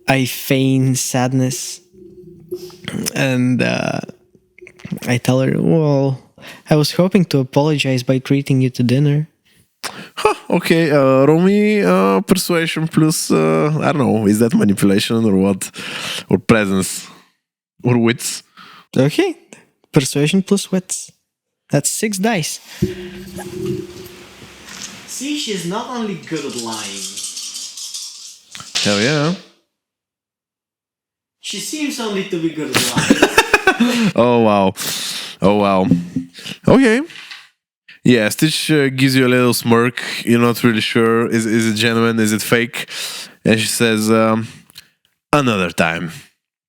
I feign sadness. And I tell her, well, I was hoping to apologize by treating you to dinner. Okay, roll me persuasion plus, I don't know, is that manipulation or what? Or presence? Or wits? Okay, persuasion plus wits. That's 6 dice. See, she's not only good at lying. Hell yeah. She seems only to be good at lying. Oh wow. Okay. Yeah, Stitch gives you a little smirk. You're not really sure. Is it genuine? Is it fake? And she says, another time.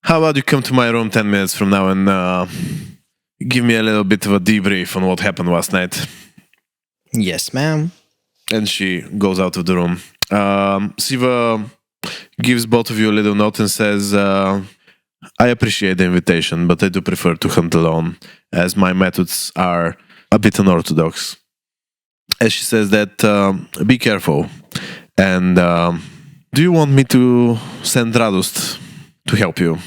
How about you come to my room 10 minutes from now and give me a little bit of a debrief on what happened last night? Yes, ma'am. And she goes out of the room. Siva gives both of you a little note and says, I appreciate the invitation, but I do prefer to hunt alone, as my methods are a bit unorthodox. As she says that, be careful. And do you want me to send Radust to help you?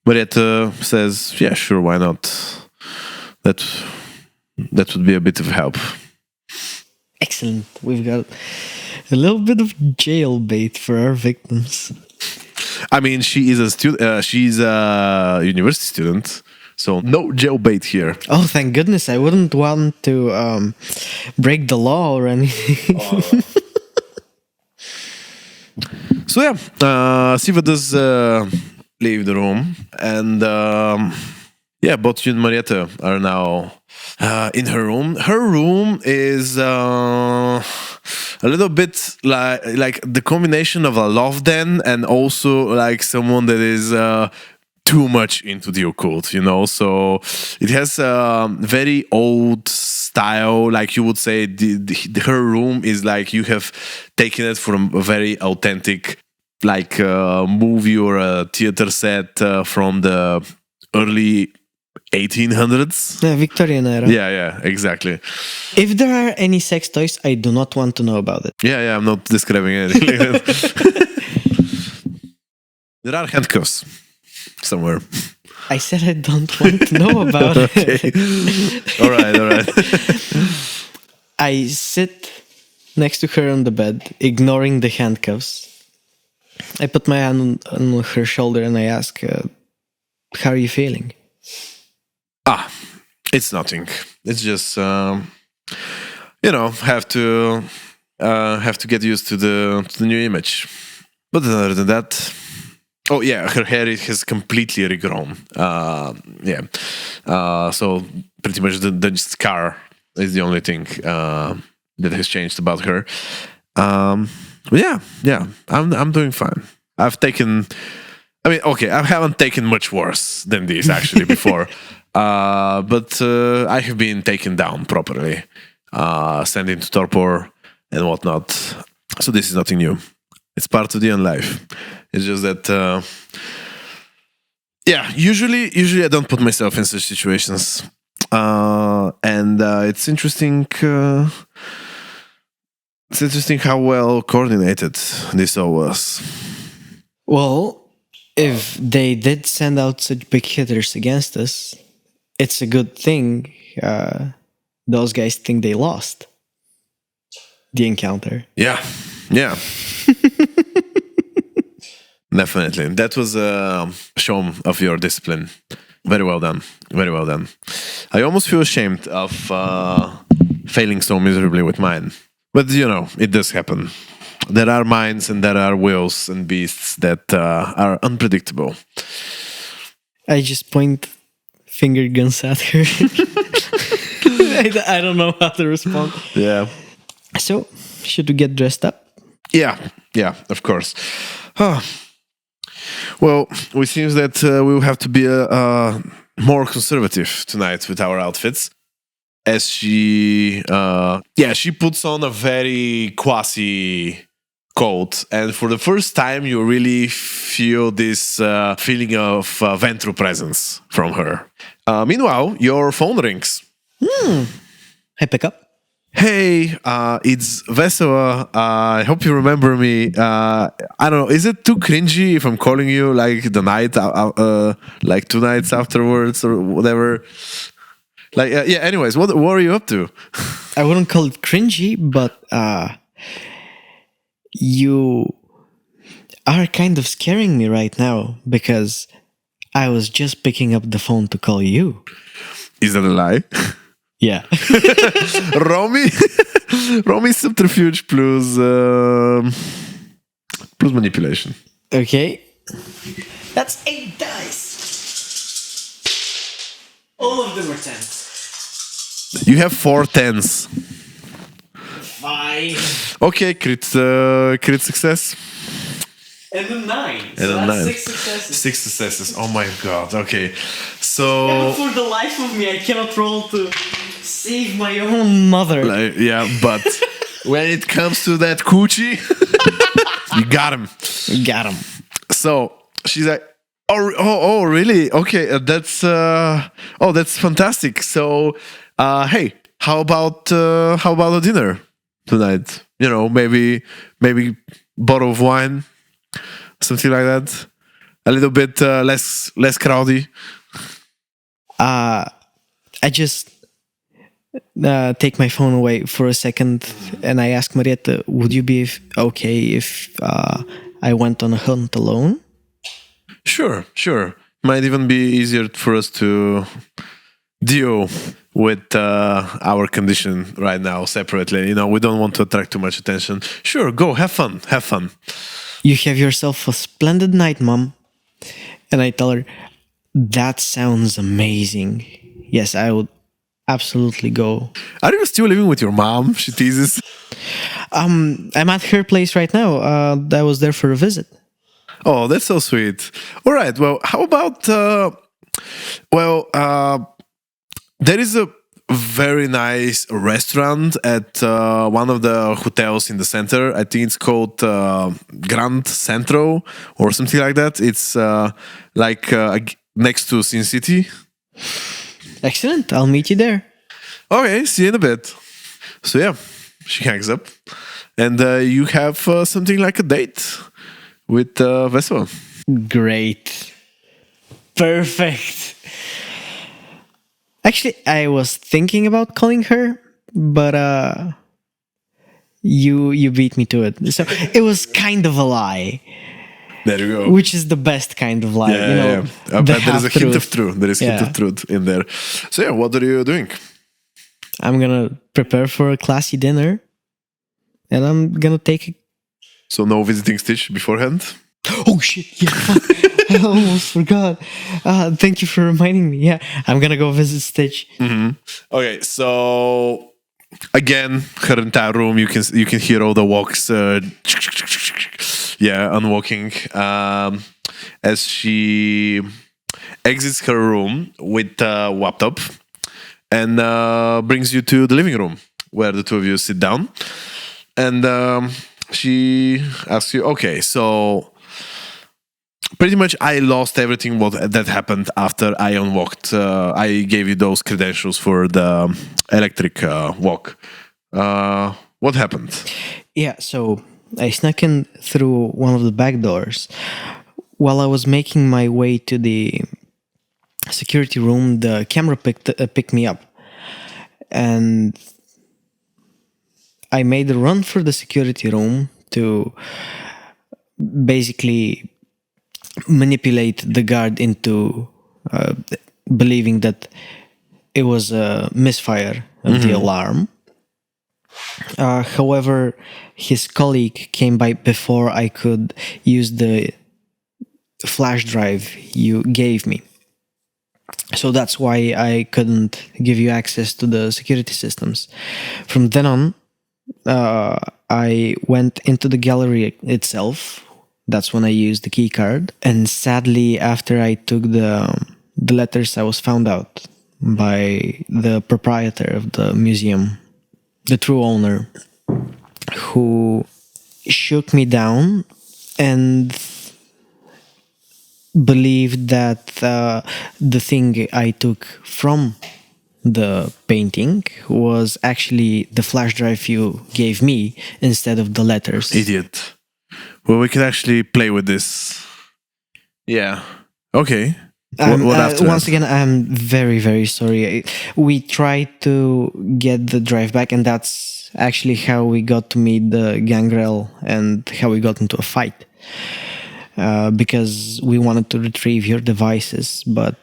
Marietta says, yeah, sure, why not? That would be a bit of help. Excellent. We've got a little bit of jail bait for our victims. I mean, she is a student. She's a university student, so no jail bait here. Oh, thank goodness! I wouldn't want to break the law or anything. So yeah, Siva does leave the room, and yeah, both you and Marietta are now in her room. Her room is a little bit like the combination of a love den and also like someone that is too much into the occult, you know. So it has a very old style, like you would say. Her room is like you have taken it from a very authentic, like movie or a theater set from the early 1800s. Yeah, Victorian era. Yeah, exactly. If there are any sex toys, I do not want to know about it. Yeah, I'm not describing anything. There are handcuffs somewhere. I said I don't want to know about it. All right. I sit next to her on the bed, ignoring the handcuffs. I put my hand on her shoulder and I ask, how are you feeling? It's nothing. It's just have to get used to the new image. But other than that, oh yeah, her hair has completely regrown. So pretty much the scar is the only thing that has changed about her. But yeah, I'm doing fine. I haven't taken much worse than this actually before. But I have been taken down properly, sent into torpor and whatnot. So this is nothing new. It's part of the end life. It's just that, usually I don't put myself in such situations. And it's interesting. It's interesting how well coordinated this all was. Well, if they did send out such big hitters against us, it's a good thing those guys think they lost the encounter. Yeah. Definitely. That was a show of your discipline. Very well done. Very well done. I almost feel ashamed of failing so miserably with mine. But, it does happen. There are minds and there are wills and beasts that are unpredictable. I just point finger guns at her. I don't know how to respond. Yeah. So, should we get dressed up? Yeah, of course. Well, it seems that we will have to be more conservative tonight with our outfits. As she puts on a very quasi coat, and for the first time you really feel this feeling of ventral presence from her. Meanwhile, your phone rings. I pick up. Hey, it's Vesela. I hope you remember me. I don't know. Is it too cringy if I'm calling you like the night, like 2 nights afterwards or whatever? Like, anyways, what are you up to? I wouldn't call it cringy, but you are kind of scaring me right now because I was just picking up the phone to call you. Is that a lie? Yeah. Romy subterfuge plus manipulation. Okay. That's 8 dice. All of them are 10s. You have 4 10s. 5. Okay, crit success. And a 9. And So a that's 9. 6 successes. 6 successes. Oh my god. Okay. Yeah, So but for the life of me, I cannot roll to save my own mother. but when it comes to that coochie, you got him. Got him. So she's like, oh, really? Okay, that's fantastic. So, hey, how about a dinner tonight? Maybe bottle of wine, something like that. A little bit less crowdy. I just take my phone away for a second and I ask Marietta, would you be okay if I went on a hunt alone? Sure. Might even be easier for us to deal with our condition right now separately. We don't want to attract too much attention. Sure, go, have fun. You have yourself a splendid night, Mom. And I tell her, that sounds amazing. Yes, I would absolutely go. Are you still living with your mom? She teases. I'm at her place right now. I was there for a visit. Oh, that's so sweet. All right. Well, how about... there is a very nice restaurant at one of the hotels in the center. I think it's called Grand Centro or something like that. It's next to Sin City. Excellent. I'll meet you there. Okay, see you in a bit. So yeah, she hangs up. And you have something like a date with Vesela. Great. Perfect. Actually, I was thinking about calling her, but you beat me to it. So it was kind of a lie. There you go. Which is the best kind of lie. Yeah. But there is a hint of truth. There is hint of truth in there. So yeah, what are you doing? I'm gonna prepare for a classy dinner, and I'm gonna take a... So no visiting Stitch beforehand? Oh shit! Yeah, fuck. I almost forgot. Thank you for reminding me. Yeah, I'm gonna go visit Stitch. Mm-hmm. Okay, so again, her entire room, you can hear all the walks. Unwalking as she exits her room with a laptop and brings you to the living room where the two of you sit down. And she asks you, okay, so pretty much I lost everything that happened after I unwalked. I gave you those credentials for the electric walk. What happened? Yeah, so I snuck in through one of the back doors. While I was making my way to the security room, the camera picked me up. and I made a run for the security room to basically manipulate the guard into believing that it was a misfire of the alarm. However, his colleague came by before I could use the flash drive you gave me. So that's why I couldn't give you access to the security systems. From then on, I went into the gallery itself. That's when I used the key card. And sadly, after I took the letters, I was found out by the proprietor of the museum, the true owner, who shook me down and believed that the thing I took from the painting was actually the flash drive you gave me instead of the letters. Idiot. Well, we can actually play with this. Yeah. Okay. What after Once that? again, I'm very, very sorry. We tried to get the drive back, and that's actually how we got to meet the gangrel and how we got into a fight. Because we wanted to retrieve your devices, but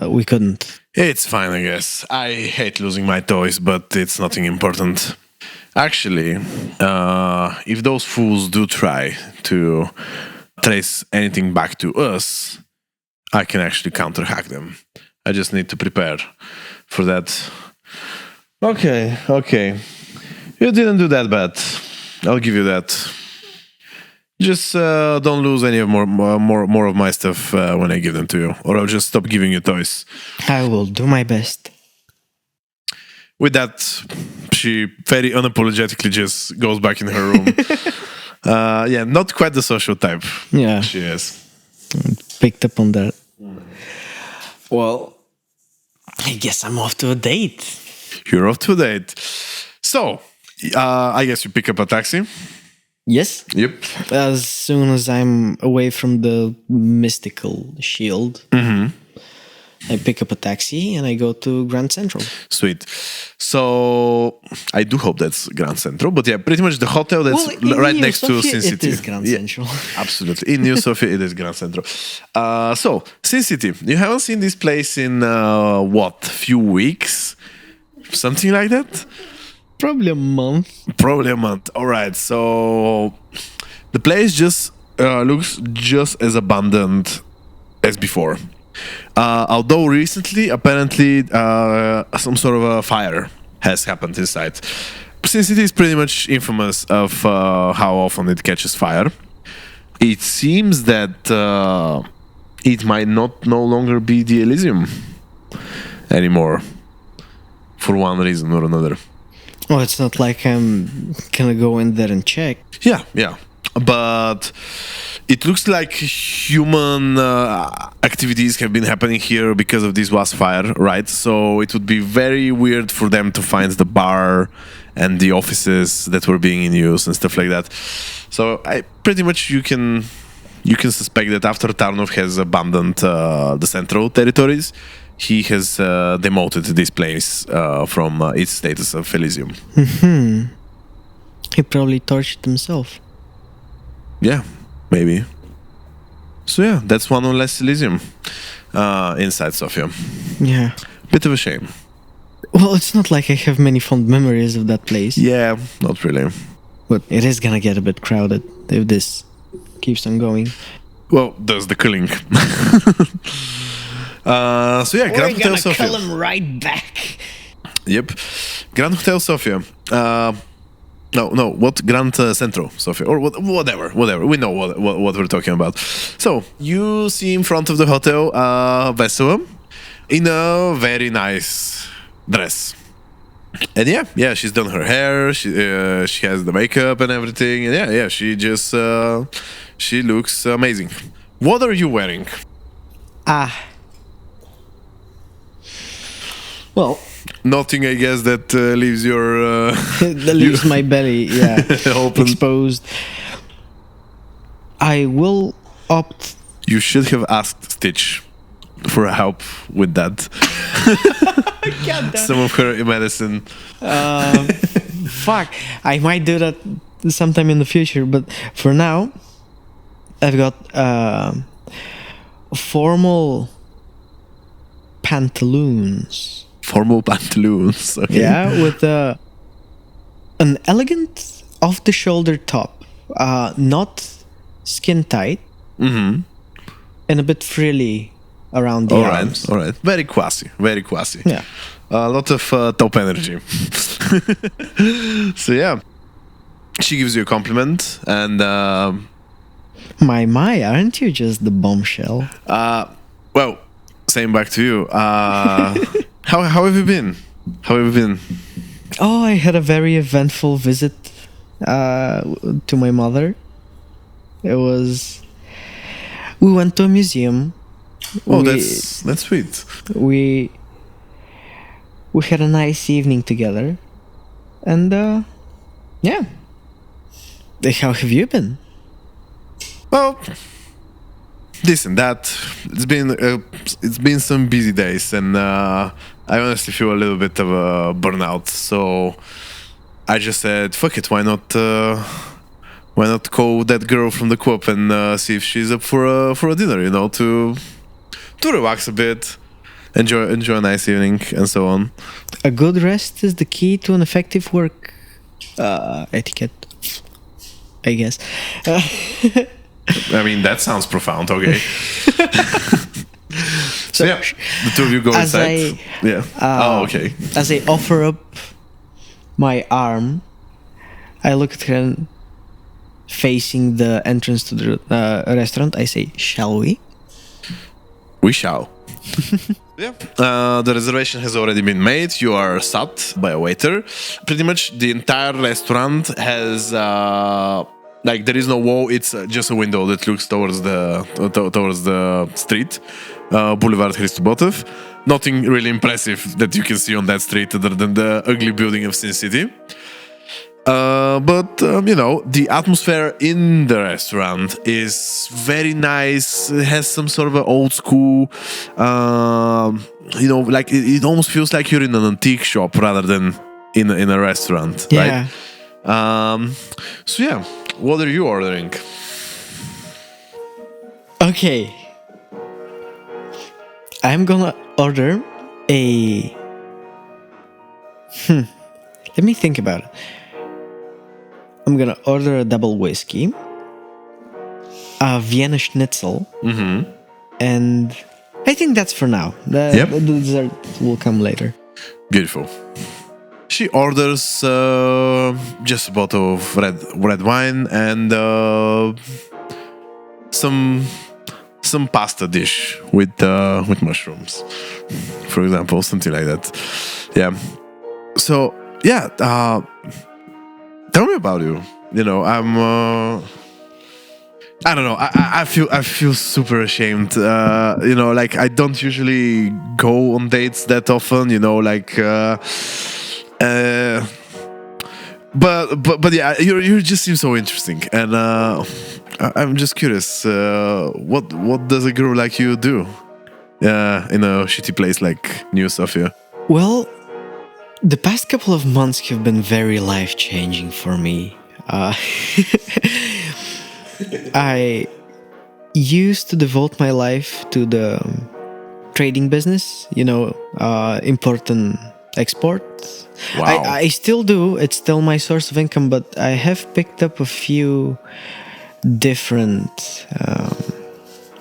we couldn't. It's fine, I guess. I hate losing my toys, but it's nothing important. Actually, if those fools do try to trace anything back to us, I can actually counter-hack them. I just need to prepare for that. Okay. You didn't do that bad. I'll give you that. Just don't lose any of more of my stuff when I give them to you, or I'll just stop giving you toys. I will do my best. With that, she very unapologetically just goes back in her room. Yeah, not quite the social type. Yeah, She is. picked up on that. Well, I guess I'm off to a date. You're off to a date. So, I guess you pick up a taxi. Yes? Yep. As soon as I'm away from the mystical shield, I pick up a taxi and I go to Grand Central. Sweet. So, I do hope that's Grand Central, but yeah, pretty much the hotel that's right next to Sin City. It is Grand Central. Absolutely. In neo-sofia, it is Grand Central. So, Sin City. You haven't seen this place in, few weeks? Something like that? Probably a month. Probably a month. All right. So, the place just looks just as abandoned as before. Although recently, apparently, some sort of a fire has happened inside. Sin City is pretty much infamous of how often it catches fire. It seems that it might not no longer be the Elysium anymore, for one reason or another. Oh, it's not like I'm gonna go in there and check. Yeah. But it looks like human activities have been happening here because of this last fire, right? So it would be very weird for them to find the bar and the offices that were being in use and stuff like that. So I pretty much you can suspect that after Tarnov has abandoned the central territories, he has demoted this place from its status of Elysium. He probably torched himself. Yeah, maybe. So yeah, that's one less Elysium inside Sofia. Yeah. Bit of a shame. Well, it's not like I have many fond memories of that place. Yeah, not really. But it is gonna get a bit crowded if this keeps on going. Well, there's the killing. So yeah, Grand Hotel Sofia. Kill him right back. Yep, Grand Hotel Sofia. No, what Grand Centro Sofia or whatever. We know what we're talking about. So you see in front of the hotel Vesela in a very nice dress, and yeah, she's done her hair. She has the makeup and everything, and yeah, she just she looks amazing. What are you wearing? Well, Nothing, I guess, that leaves your that leaves my belly, open. exposed. I will opt. You should have asked Stitch for help with that. God, some of her medicine. fuck. I might do that sometime in the future, but for now, I've got formal pantaloons. Formal pantaloons. Okay. Yeah, with an elegant off-the-shoulder top, not skin tight, Mm-hmm. and a bit frilly around the All arms. right. All right. Very classy. Very classy. Yeah. A lot of top energy. So yeah, she gives you a compliment, and My, aren't you just the bombshell? well, same back to you. How have you been? How have you been? Oh, I had a very eventful visit to my mother. It was. We went to a museum. Oh, We- that's sweet. we had a nice evening together, and yeah. How have you been? Well, this and that. It's been some busy days, and I honestly feel a little bit of a burnout. So I just said, "Fuck it, why not call that girl from the co-op and see if she's up for a dinner? You know, to relax a bit, enjoy a nice evening, and so on." A good rest is the key to an effective work etiquette, I guess. I mean, that sounds profound. Okay. So yeah, the two of you go as inside. Yeah. Okay. As I offer up my arm, I look at her and facing the entrance to the restaurant. I say, "Shall we?" We shall. Yeah. The reservation has already been made. You are sat by a waiter. Pretty much the entire restaurant has like there is no wall. It's just a window that looks towards the street, Boulevard Hristobotov. Nothing really impressive that you can see on that street other than the ugly building of Sin City. But you know, the atmosphere in the restaurant is very nice. It has some sort of an old school, you know, like it almost feels like you're in an antique shop rather than in a restaurant, Yeah. right? So yeah, what are you ordering? Okay. I'm gonna order a. Let me think about it. I'm gonna order a double whiskey, a Vienna Schnitzel, and I think that's for now. Yep. The dessert will come later. Beautiful. She orders just a bottle of red wine and some pasta dish with mushrooms, for example, something like that. Yeah. So yeah, tell me about you. You know, I don't know. I feel super ashamed. You know, like I don't usually go on dates that often. You know, like. But yeah, you just seem so interesting, and I'm just curious. What does a girl like you do? In a shitty place like neo-sofia? Well, the past couple of months have been very life-changing for me. I used to devote my life to the trading business, you know, import and export. Wow. I still do. It's still my source of income, but I have picked up a few different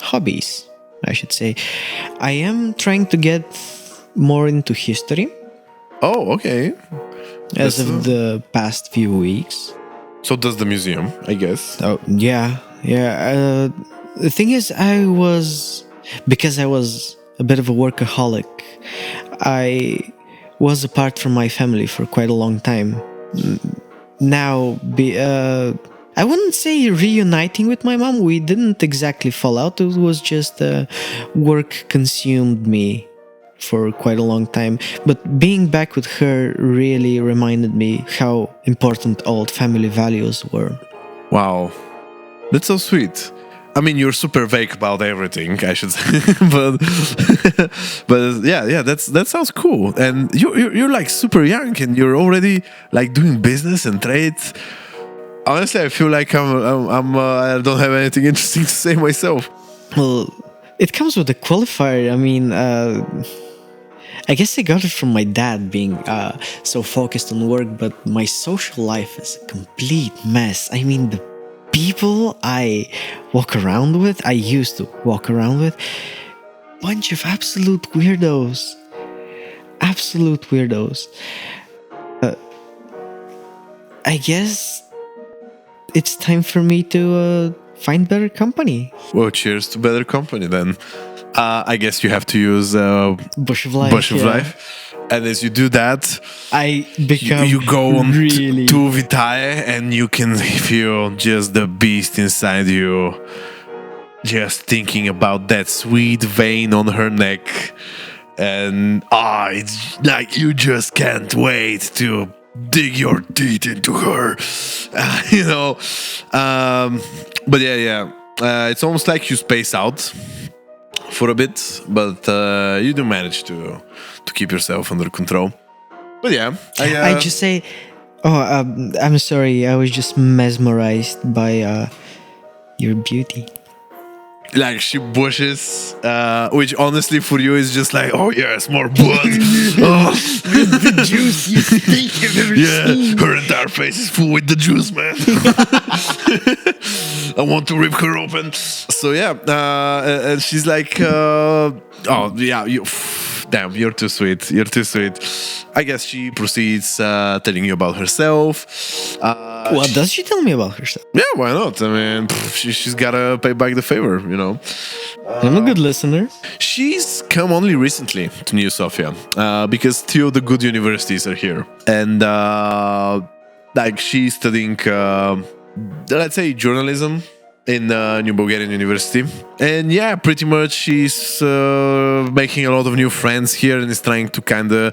hobbies, I should say. I am trying to get more into history. Oh, okay. As That's, of the past few weeks. So does the museum, I guess. Oh, yeah. The thing is, because I was a bit of a workaholic, I was apart from my family for quite a long time. Now, I wouldn't say reuniting with my mom. We didn't exactly fall out. It was just work consumed me for quite a long time. But being back with her really reminded me how important old family values were. Wow, that's so sweet. I mean, you're super vague about everything, I should say, but yeah, that sounds cool. And you're like super young, and you're already like doing business and trade. Honestly, I feel like I don't have anything interesting to say myself. Well, it comes with a qualifier. I mean, I guess I got it from my dad being so focused on work, but my social life is a complete mess. I mean, the people I used to walk around with, bunch of absolute weirdos. Absolute weirdos. I guess it's time for me to find better company. Well, cheers to better company then. I guess you have to use Bush of Life. Bush of Life. And as you do that, I become you go on really to Vitae, and you can feel just the beast inside you. Just thinking about that sweet vein on her neck. And it's like you just can't wait to dig your teeth into her. But yeah. It's almost like you space out for a bit, but you do manage to keep yourself under control. But yeah, I just say, I'm sorry, I was just mesmerized by your beauty. Like she bushes, which honestly for you is just like, oh yes, more blood. The juiciest thing I've ever seen. Her entire face is full with the juice, man. I want to rip her open. So yeah, and she's like, damn, you're too sweet. You're too sweet. I guess she proceeds telling you about herself. What does she tell me about herself? Yeah, why not? I mean, she's gotta pay back the favor, you know. I'm a good listener. She's come only recently to neo-sofia because two of the good universities are here, and like she's studying, let's say, journalism in New Bulgarian University. And yeah, pretty much she's making a lot of new friends here and is trying to kind of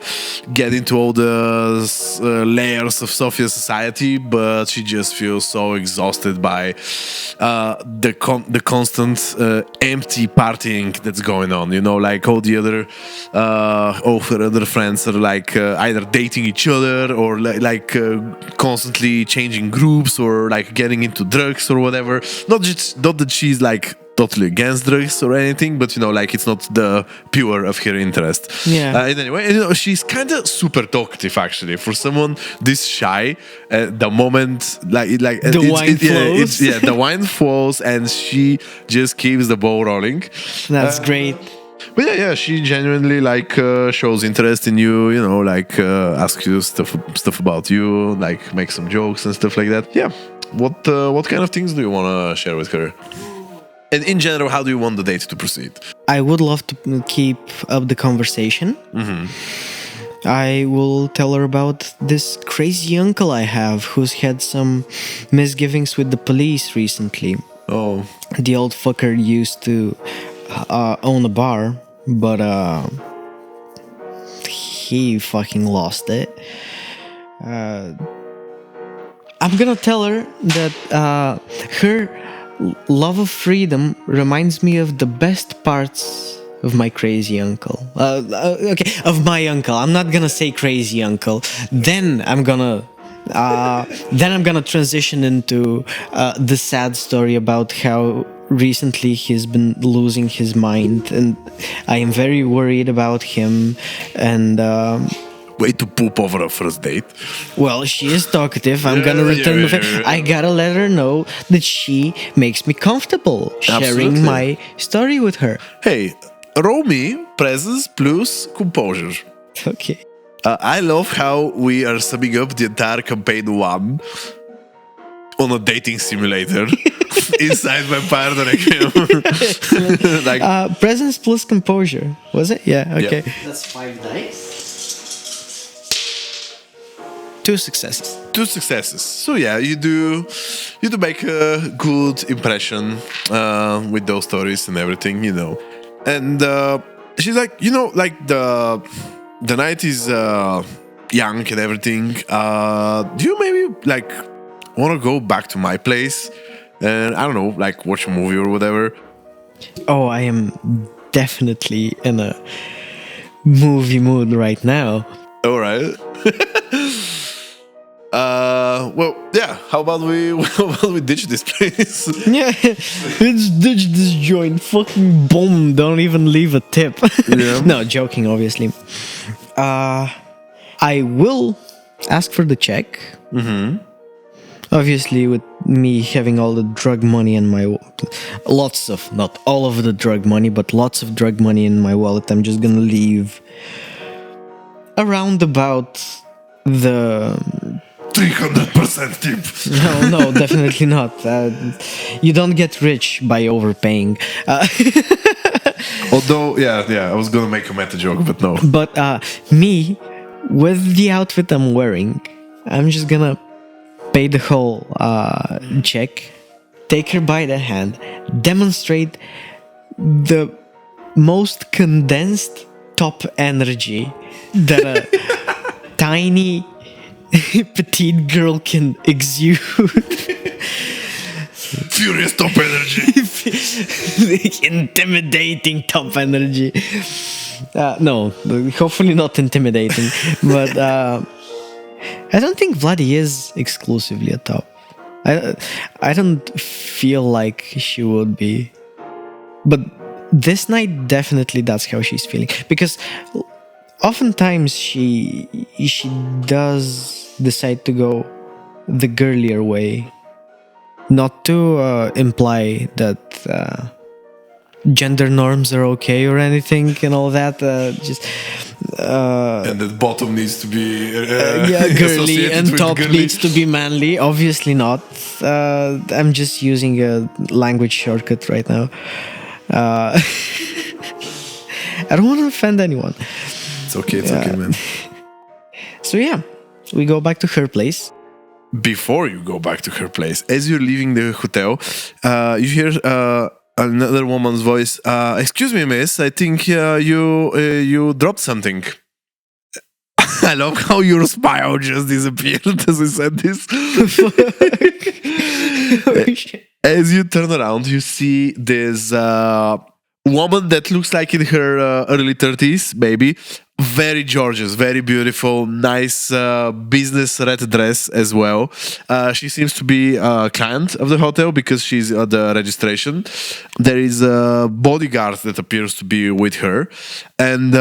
get into all the layers of Sofia society, but she just feels so exhausted by the constant empty partying that's going on, you know, like all her other friends are like either dating each other or like constantly changing groups or like getting into drugs or whatever. Not that she's like totally against drugs or anything, but you know, like it's not the pure of her interest. Yeah. Anyway, you know, she's kind of super talkative actually for someone this shy. The moment the wine flows. The wine flows, and she just keeps the ball rolling. That's great. But yeah, she genuinely like shows interest in you, you know, like asks you stuff about you, like make some jokes and stuff like that. Yeah. What kind of things do you want to share with her? And in general, how do you want the date to proceed? I would love to keep up the conversation. Mm-hmm. I will tell her about this crazy uncle I have who's had some misgivings with the police recently. Oh. The old fucker used to own a bar, but he fucking lost it. I'm gonna tell her that her love of freedom reminds me of the best parts of my crazy uncle. Of my uncle. I'm not gonna say crazy uncle. Then I'm gonna transition into the sad story about how recently he's been losing his mind, and I am very worried about him. And way to poop over a first date. Well, she is talkative. I'm gonna return with her. I gotta let her know that she makes me comfortable sharing my story with her. Hey, roll me presence plus composure. Okay. I love how we are summing up the entire campaign 1 on a dating simulator inside Vampire the Requiem. Like, presence plus composure, was it? Yeah, okay. Yeah. That's 5 dice. 2 successes. 2 successes. So yeah, you do make a good impression with those stories and everything, you know. And she's like, you know, like the night is young and everything. Do you maybe like want to go back to my place and I don't know, like watch a movie or whatever. Oh, I am definitely in a movie mood right now. All right. Well, yeah. How about we ditch this place? Yeah, let's ditch this joint. Fucking bomb. Don't even leave a tip. Yeah. No, joking, obviously. I will ask for the check. Mm-hmm. Obviously, with me having all the drug money in my lots of, not all of the drug money, but lots of drug money in my wallet, I'm just gonna leave around about the 300% tip. no, definitely not. You don't get rich by overpaying. Although, yeah, I was gonna make a meta joke, but no. But me, with the outfit I'm wearing, I'm just gonna pay the whole check, take her by the hand, demonstrate the most condensed top energy that a tiny petite girl can exude. Furious top energy. Intimidating top energy. No, hopefully not intimidating. But I don't think Vladdy is exclusively a top. I don't feel like she would be. But this night, definitely that's how she's feeling. Because oftentimes she does decide to go the girlier way. Not to imply that gender norms are okay or anything and all that. And the bottom needs to be girly, and top girly. needs to be manly. Obviously not. I'm just using a language shortcut right now. I don't want to offend anyone. It's okay, man. So yeah, we go back to her place. Before you go back to her place, as you're leaving the hotel, you hear another woman's voice. Excuse me, miss. I think you dropped something. I love how your smile just disappeared as I said this. As you turn around, you see this woman that looks like in her early 30s, maybe. Very gorgeous, very beautiful, nice business red dress as well. She seems to be a client of the hotel because she's at the registration. There is a bodyguard that appears to be with her. And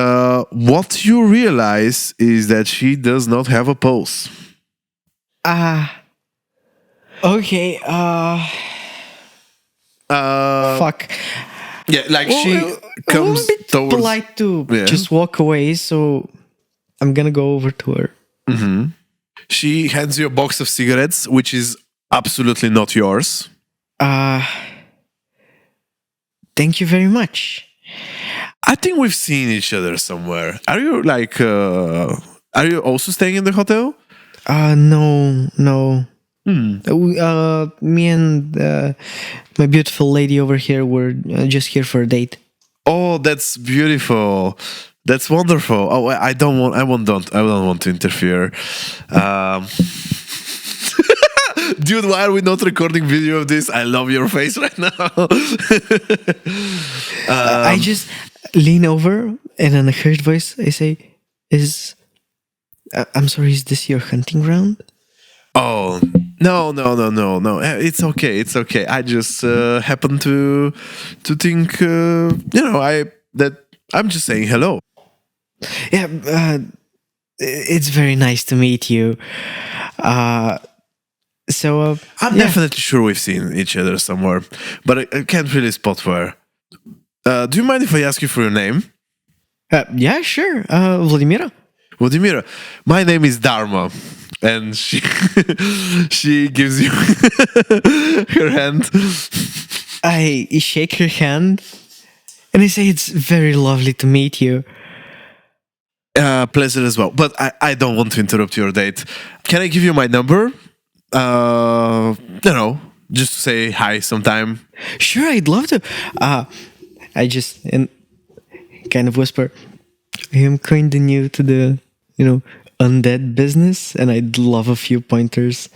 what you realize is that she does not have a pulse. Okay, fuck. Yeah, like she comes towards... polite to just walk away, so I'm gonna go over to her. Mm-hmm. She hands you a box of cigarettes, which is absolutely not yours. Thank you very much. I think we've seen each other somewhere. Are you like... are you also staying in the hotel? No. Me and my beautiful lady over here were just here for a date. Oh, that's beautiful. That's wonderful. Oh, I don't want to interfere. Dude, why are we not recording video of this? I love your face right now. I just lean over and in a hushed voice I say, I'm sorry, is this your hunting ground? Oh, no. It's okay. I just happen to think, I'm just saying hello. Yeah, it's very nice to meet you. I'm definitely sure we've seen each other somewhere, but I can't really spot where. Do you mind if I ask you for your name? Yeah, sure. Vladimira. Vladimira, my name is Dharma. And she gives you her hand. I shake her hand and I say, it's very lovely to meet you. Pleasure as well. But I don't want to interrupt your date. Can I give you my number? Just to say hi sometime. Sure, I'd love to. I just kind of whisper, I am kind of new to the, undead business, and I'd love a few pointers.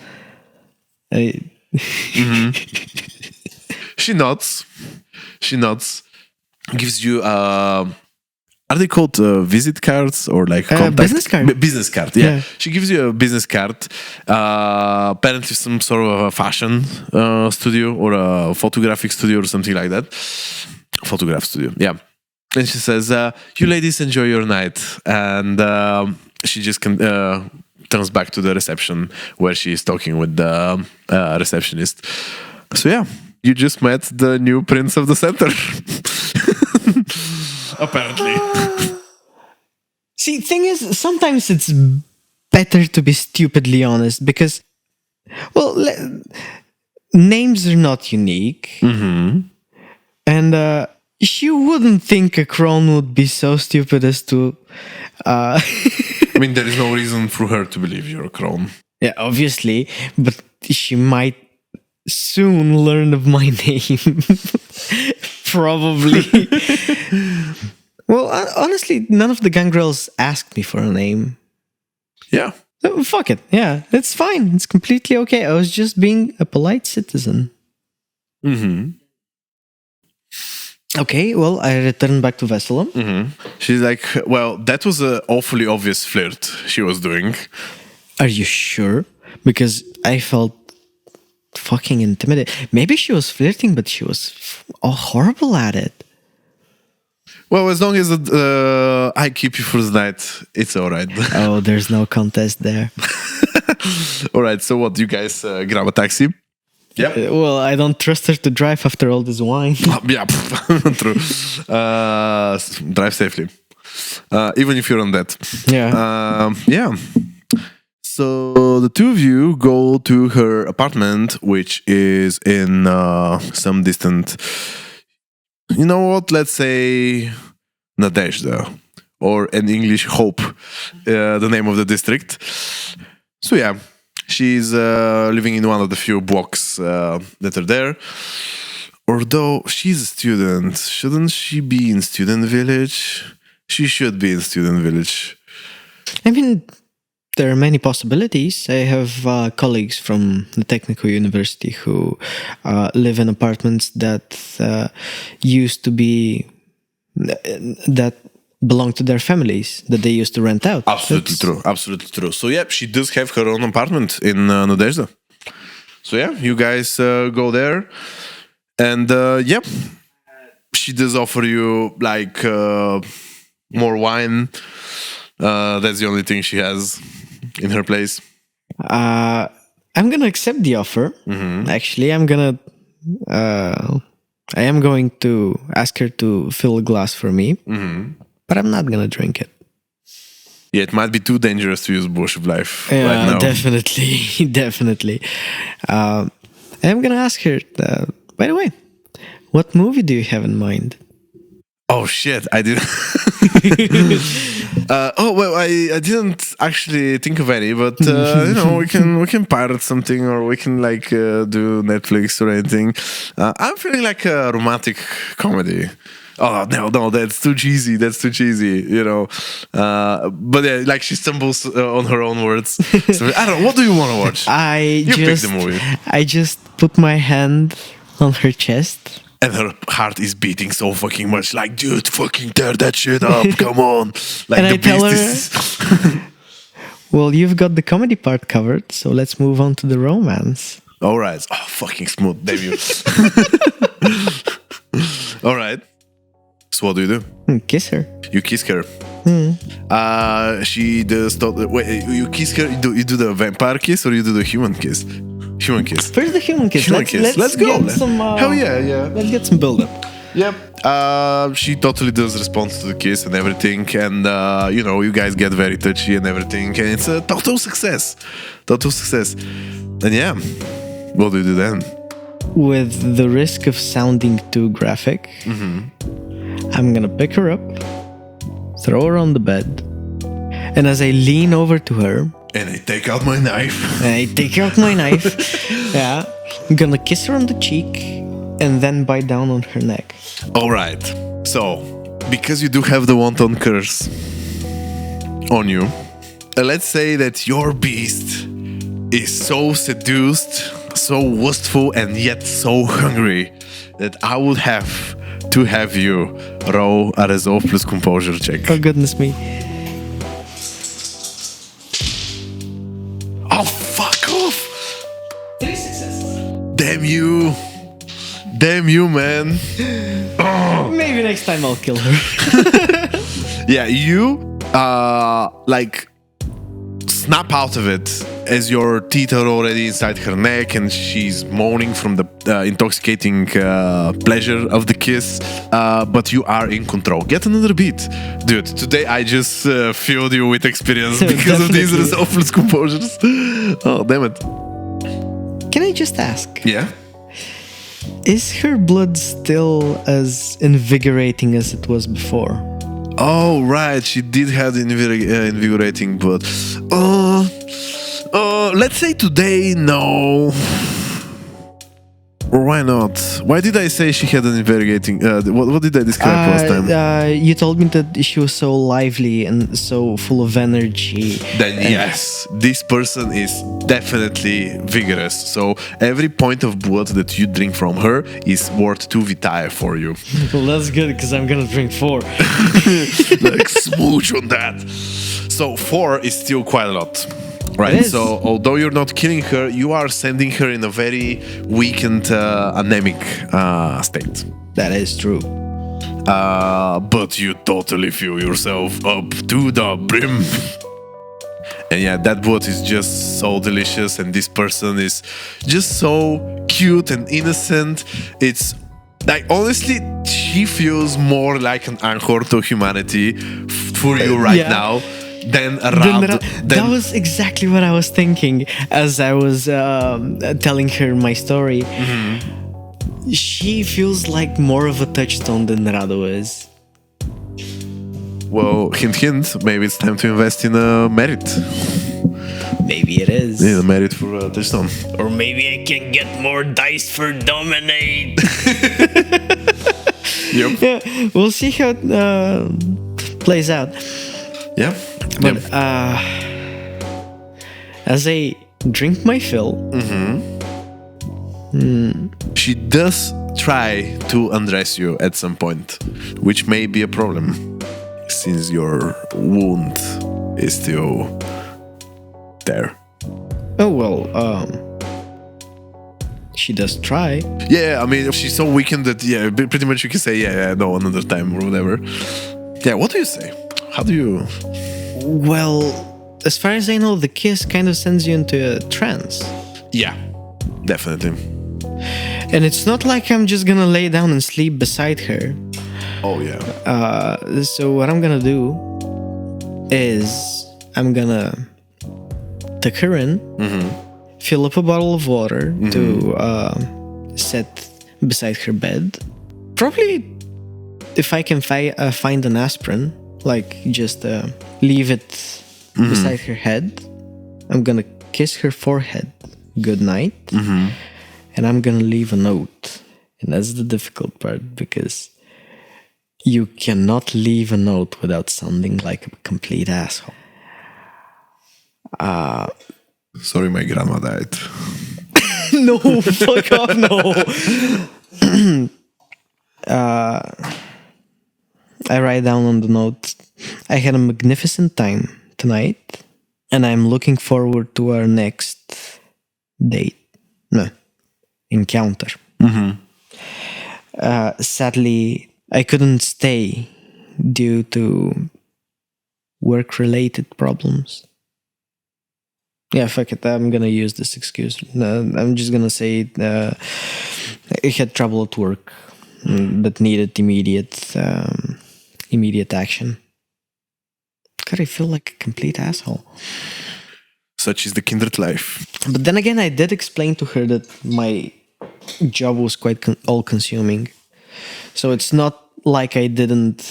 She nods. Gives you are they called visit cards or like contact? Business card. Business card, yeah. She gives you a business card. Apparently some sort of a fashion studio or a photographic studio or something like that. Photograph studio, yeah. And she says, you ladies enjoy your night. And she just turns back to the reception where she is talking with the receptionist. So yeah, you just met the new prince of the center. Apparently. See, thing is, sometimes it's better to be stupidly honest because, well, names are not unique. And you wouldn't think a crone would be so stupid as to... I mean, there is no reason for her to believe you're a crone. Yeah, obviously, but she might soon learn of my name. Probably. Well, honestly, none of the gangrels asked me for a name. Yeah. So, fuck it. Yeah, it's fine. It's completely okay. I was just being a polite citizen. Okay, well, I return back to Veselem. She's like, well, that was an awfully obvious flirt she was doing. Are you sure? Because I felt fucking intimidated. Maybe she was flirting, but she was horrible at it. Well, as long as I keep you for the night, it's all right. Oh, there's no contest there. All right, so what, you guys grab a taxi? Yeah. Well, I don't trust her to drive after all this wine. Yeah, true. Drive safely. Even if you're on that. Yeah. Yeah. So the two of you go to her apartment, which is in some distant... You know what? Let's say Nadezhda, or in English, Hope, the name of the district. So yeah, she's living in one of the few blocks that are there. Although she's a student, shouldn't she be in Student Village? She should be in Student Village. I mean, there are many possibilities. I have colleagues from the Technical University who live in apartments that used to be... that belong to their families, that they used to rent out. Absolutely true. Absolutely true. So yeah, she does have her own apartment in Nadezhda. So yeah, you guys go there. And yeah, she does offer you like more wine. That's the only thing she has in her place. I'm gonna accept the offer. Actually, I am going to ask her to fill a glass for me, but I'm not gonna drink it. Yeah, it might be too dangerous to use Bush of Life Yeah, right now. definitely. I'm gonna ask her, by the way, what movie do you have in mind? Oh shit, I didn't. Well, I didn't actually think of any, but you know, we can pirate something, or we can like do Netflix or anything. I'm feeling like a romantic comedy. Oh no, that's too cheesy. You know. But yeah, like she stumbles on her own words. So I don't know. What do you want to watch? You pick the movie. I just put my hand on her chest. And her heart is beating so fucking much. Like, dude, fucking tear that shit up. Come on. Like, and the I tell beast her, well, you've got the comedy part covered, so let's move on to the romance. All right. Oh, fucking smooth. Damn you. All right. So what do you do? Kiss her. You kiss her. She does... Wait, you kiss her? You do the vampire kiss or you do the human kiss? Human kiss. First the human kiss. Let's go. Get some, hell yeah. Let's get some build-up. Yep. She totally does respond to the kiss and everything, and you know, you guys get very touchy and everything, and it's a total success. And yeah, what do you do then? With the risk of sounding too graphic, I'm gonna pick her up, throw her on the bed, and as I lean over to her, and I take out my knife. Yeah, I'm gonna kiss her on the cheek and then bite down on her neck. All right. So, because you do have the wanton curse on you, let's say that your beast is so seduced, so wistful, and yet so hungry that I would have to have you roll a resolve plus composure check. Oh, goodness me. Oh, fuck off! 3 successes. Damn you! Damn you, man! Maybe next time I'll kill her. Yeah, you like snap out of it as your teeth are already inside her neck and she's moaning from the intoxicating pleasure of the kiss, but you are in control. Get another beat. Dude, today I just filled you with experience because of these resolve composures. Oh, damn it. Can I just ask? Yeah? Is her blood still as invigorating as it was before? Oh, right. She did have the invigorating blood. Let's say today, no. Or why not? Why did I say she had an invigorating... what did I describe last time? You told me that she was so lively and so full of energy. Then yes, this person is definitely vigorous. So every point of blood that you drink from her is worth 2 vitae for you. Well, that's good because I'm gonna drink 4. Like smooch on that. So 4 is still quite a lot. Right, so although you're not killing her, you are sending her in a very weak and anemic state. That is true. But you totally fill yourself up to the brim. And yeah, that blood is just so delicious, and this person is just so cute and innocent. It's like, honestly, she feels more like an anchor to humanity for you right now. That was exactly what I was thinking as I was telling her my story. Mm-hmm. She feels like more of a touchstone than Rado is. Well, hint, hint, maybe it's time to invest in a merit. Maybe it is. Yeah, a merit for a touchstone. Or maybe I can get more dice for dominate. Yep. Yeah, we'll see how it plays out. Yeah. But as I drink my fill, she does try to undress you at some point, which may be a problem since your wound is still there. Oh well, she does try. Yeah, I mean, she's so weakened that pretty much you can say no, another time or whatever. Yeah, what do you say? How do you? Well, as far as I know, the kiss kind of sends you into a trance. Yeah, definitely. And it's not like I'm just gonna lay down and sleep beside her. Oh, yeah. So what I'm gonna do is I'm gonna tuck her in, fill up a bottle of water to set beside her bed. Probably if I can find an aspirin, like just leave it beside her head. I'm gonna kiss her forehead good night, and I'm gonna leave a note. And that's the difficult part, because you cannot leave a note without sounding like a complete asshole. Sorry, my grandma died. No, fuck off, no. I write down on the note, I had a magnificent time tonight, and I'm looking forward to our next date. No, encounter. Sadly, I couldn't stay due to work-related problems. Yeah, fuck it. I'm gonna use this excuse. I'm just gonna say I had trouble at work, but needed immediate action. God, I feel like a complete asshole. Such is the kindred life. But then again, I did explain to her that my job was quite all-consuming. So it's not like I didn't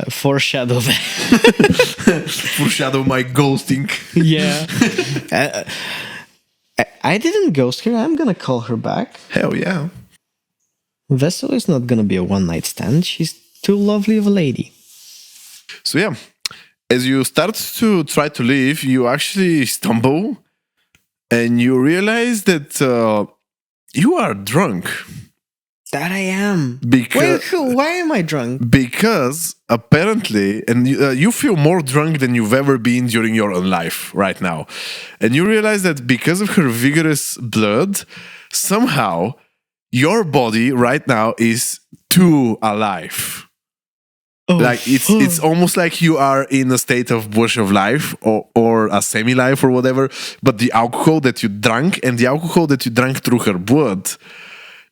foreshadow that. Foreshadow my ghosting. Yeah. I didn't ghost her. I'm gonna call her back. Hell yeah. Vessel is not gonna be a one-night stand. She's too lovely of a lady. So yeah, as you start to try to leave, you actually stumble and you realize that you are drunk. That I am. Because, Why am I drunk? Because apparently, and you feel more drunk than you've ever been during your own life right now. And you realize that because of her vigorous blood, somehow your body right now is too alive. Oh, Like it's almost like you are in a state of bush of life or a semi-life or whatever, but the alcohol that you drank and the alcohol that you drank through her blood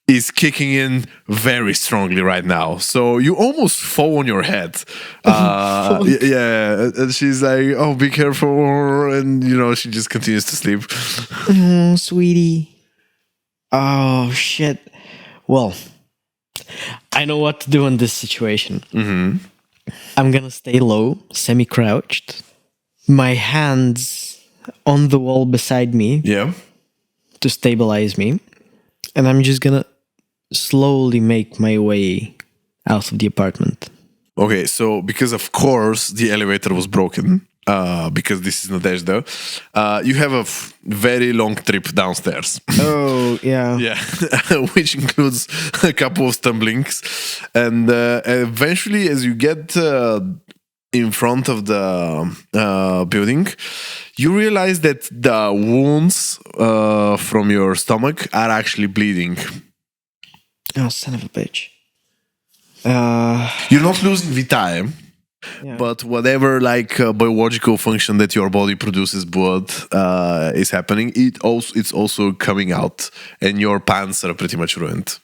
is kicking in very strongly right now. So you almost fall on your head. Yeah. And she's like, oh, be careful. And, she just continues to sleep. Oh, sweetie. Oh, shit. Well, I know what to do in this situation. Mm-hmm. I'm gonna stay low, semi-crouched. My hands on the wall beside me. Yeah. To stabilize me. And I'm just gonna slowly make my way out of the apartment. Okay, so because of course the elevator was broken, because this is Nadezhda, you have a very long trip downstairs. Oh, yeah. Yeah, which includes a couple of stumblings. And eventually, as you get in front of the building, you realize that the wounds from your stomach are actually bleeding. Oh, son of a bitch. You're not losing vitae, Yeah. but whatever biological function that your body produces blood is happening, it's also coming out, and your pants are pretty much ruined.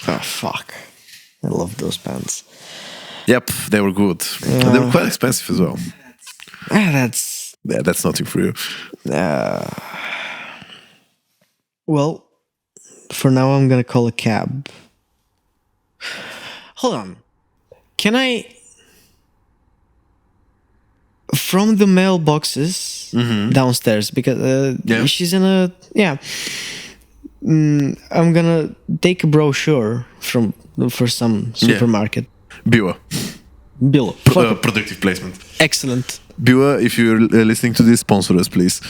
Oh, fuck. I love those pants. Yep, they were good. They were quite expensive as well. That's nothing for you. Well, for now I'm gonna call a cab. Hold on. Can I... From the mailboxes downstairs, because she's in a... Yeah. I'm gonna take a brochure for some supermarket. Biwa. Bill. Productive placement. Excellent. Biwa, if you're listening to this, sponsor us, please.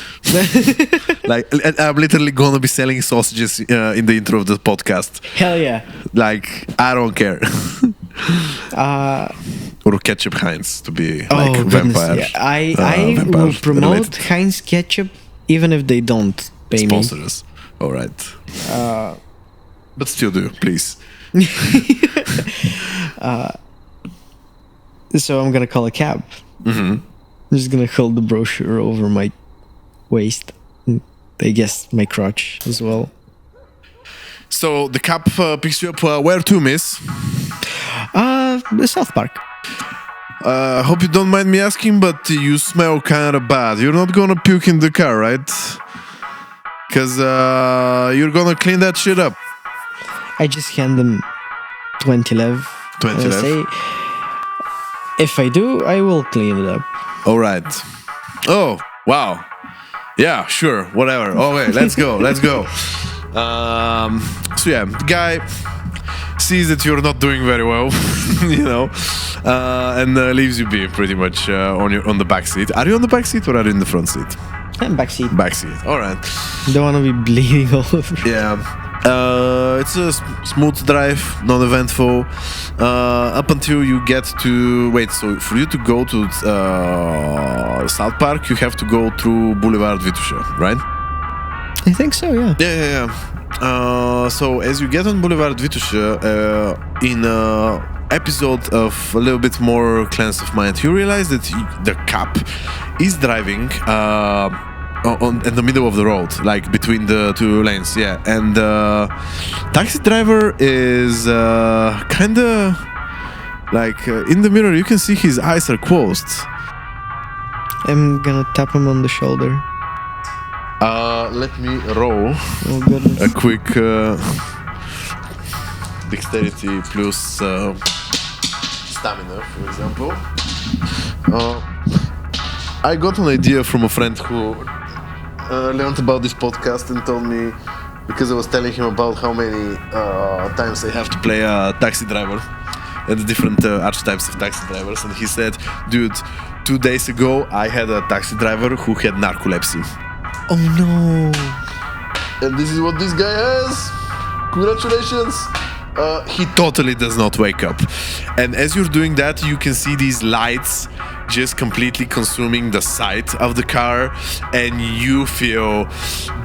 I'm literally gonna be selling sausages in the intro of the podcast. Hell yeah. I don't care. Or ketchup Heinz to be vampire. Yeah. I will promote related. Heinz ketchup even if they don't pay sponsor me. Us. All right. But still do, please. So I'm gonna call a cab. I'm just gonna hold the brochure over my waist. I guess my crotch as well. So the cab picks you up. Where to, miss? The South Park. Hope you don't mind me asking, but you smell kind of bad. You're not gonna puke in the car, right? Because you're gonna clean that shit up. I just hand them 20 lev. 20 lev. Say, if I do, I will clean it up. All right. Oh, wow. Yeah, sure. Whatever. Okay, let's go. Let's go. So yeah, the guy sees that you're not doing very well, and leaves you be pretty much on the back seat. Are you on the back seat or are you in the front seat? I'm back seat. Back seat. All right. Don't want to be bleeding all over. Yeah. It's a smooth drive, non-eventful, up until you get to... Wait, so for you to go to South Park, you have to go through Boulevard Vitusha, right? I think so, yeah. Yeah. So as you get on Boulevard Vitusha, in an episode of a little bit more Cleanse of Mind, you realize that the cab is driving... in the middle of the road, like between the two lanes, yeah. And the taxi driver is kind of in the mirror. You can see his eyes are closed. I'm gonna tap him on the shoulder. Let me roll a quick dexterity plus stamina, for example. I got an idea from a friend who learned about this podcast and told me, because I was telling him about how many times I have to play a taxi driver and the different archetypes of taxi drivers, and he said, dude, 2 days ago I had a taxi driver who had narcolepsy. Oh no. And this is what this guy has. Congratulations. He totally does not wake up. And as you're doing that, you can see these lights just completely consuming the side of the car, and you feel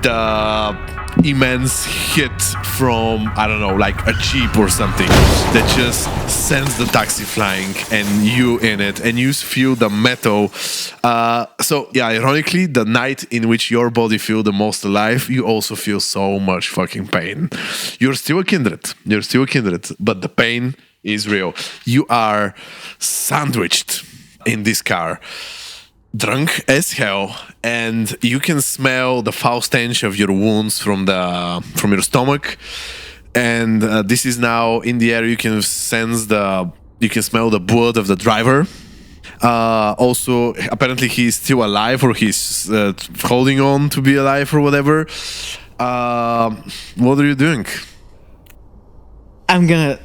the immense hit from, I don't know, like a jeep or something that just sends the taxi flying and you in it, and you feel the metal. So yeah, ironically, the night in which your body feel the most alive, you also feel so much fucking pain. You're still a kindred, but the pain is real. You are sandwiched in this car, drunk as hell, and you can smell the foul stench of your wounds from your stomach. And this is now in the air. You can smell the blood of the driver. Also, apparently he's still alive, or he's holding on to be alive or whatever. What are you doing? I'm gonna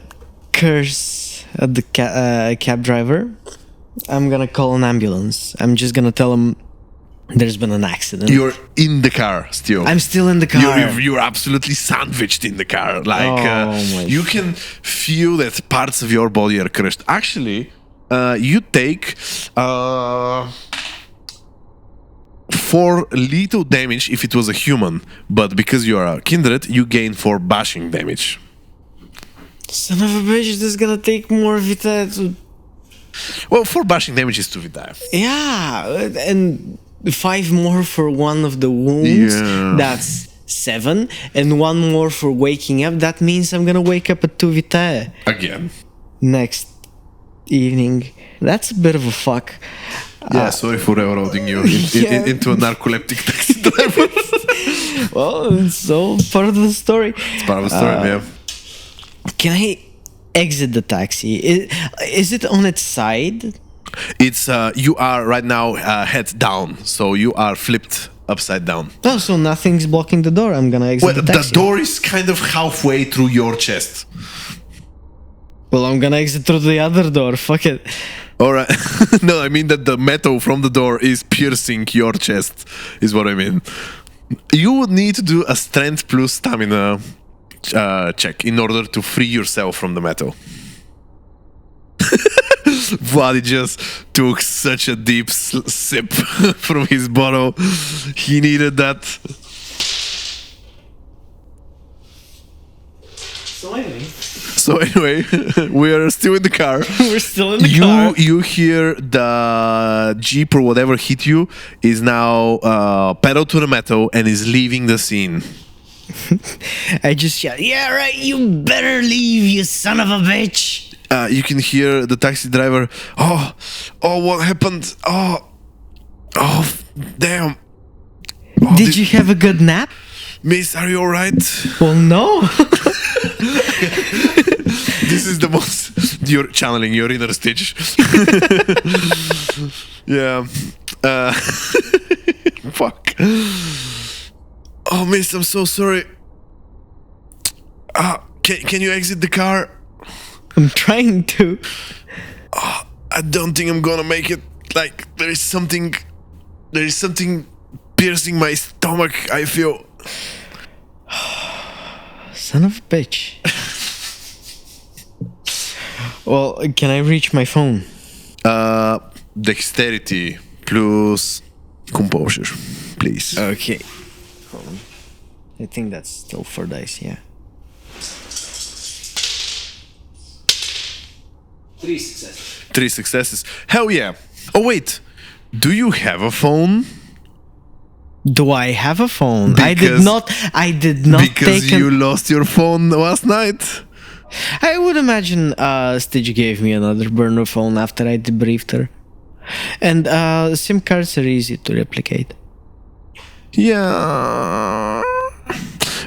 curse at the cab driver. I'm gonna call an ambulance. I'm just gonna tell him there's been an accident. You're in the car still. I'm still in the car. You're absolutely sandwiched in the car. Like you can feel that parts of your body are crushed. Actually, you take 4 lethal damage if it was a human, but because you are a kindred, you gain 4 bashing damage. Son of a bitch, this is gonna take more Vita to... Well, 4 bashing damage is 2 Vita. Yeah, and 5 more for one of the wounds. Yeah. That's 7, and 1 more for waking up. That means I'm gonna wake up at 2 Vita. Again. Next evening. That's a bit of a fuck. Yeah, sorry for railroading you into a narcoleptic taxi driver. Well, it's all part of the story. It's part of the story, yeah. Can I exit the taxi? Is it on its side? It's you are right now head down, so you are flipped upside down. Oh, so nothing's blocking the door. I'm gonna exit the taxi. The door is kind of halfway through your chest. Well, I'm gonna exit through the other door. Fuck it. Alright. No, I mean that the metal from the door is piercing your chest, is what I mean. You would need to do a strength plus stamina check in order to free yourself from the metal. Vlad just took such a deep sip from his bottle. He needed that. So anyway, we are still in the car. We're still in the car. You hear the jeep or whatever hit you is now pedal to the metal and is leaving the scene. I just shout, "Yeah, right, you better leave, you son of a bitch." You can hear the taxi driver, oh, what happened? Oh, damn. Oh, Did you have a good nap? Miss, are you alright? Well, no. This is the most... You're channeling your inner Stitch. Yeah. Fuck. Oh, miss, I'm so sorry. Can you exit the car? I'm trying to. I don't think I'm gonna make it. Like, there is something piercing my stomach, I feel. Son of a bitch. Well, can I reach my phone? Dexterity plus composure, please. Okay. Hold on. I think that's still 4 dice, yeah. 3 successes. 3 successes. Hell yeah. Oh, wait. Do you have a phone? Do I have a phone? I did not because you lost your phone last night. I would imagine Stitch gave me another burner phone after I debriefed her. And SIM cards are easy to replicate. Yeah.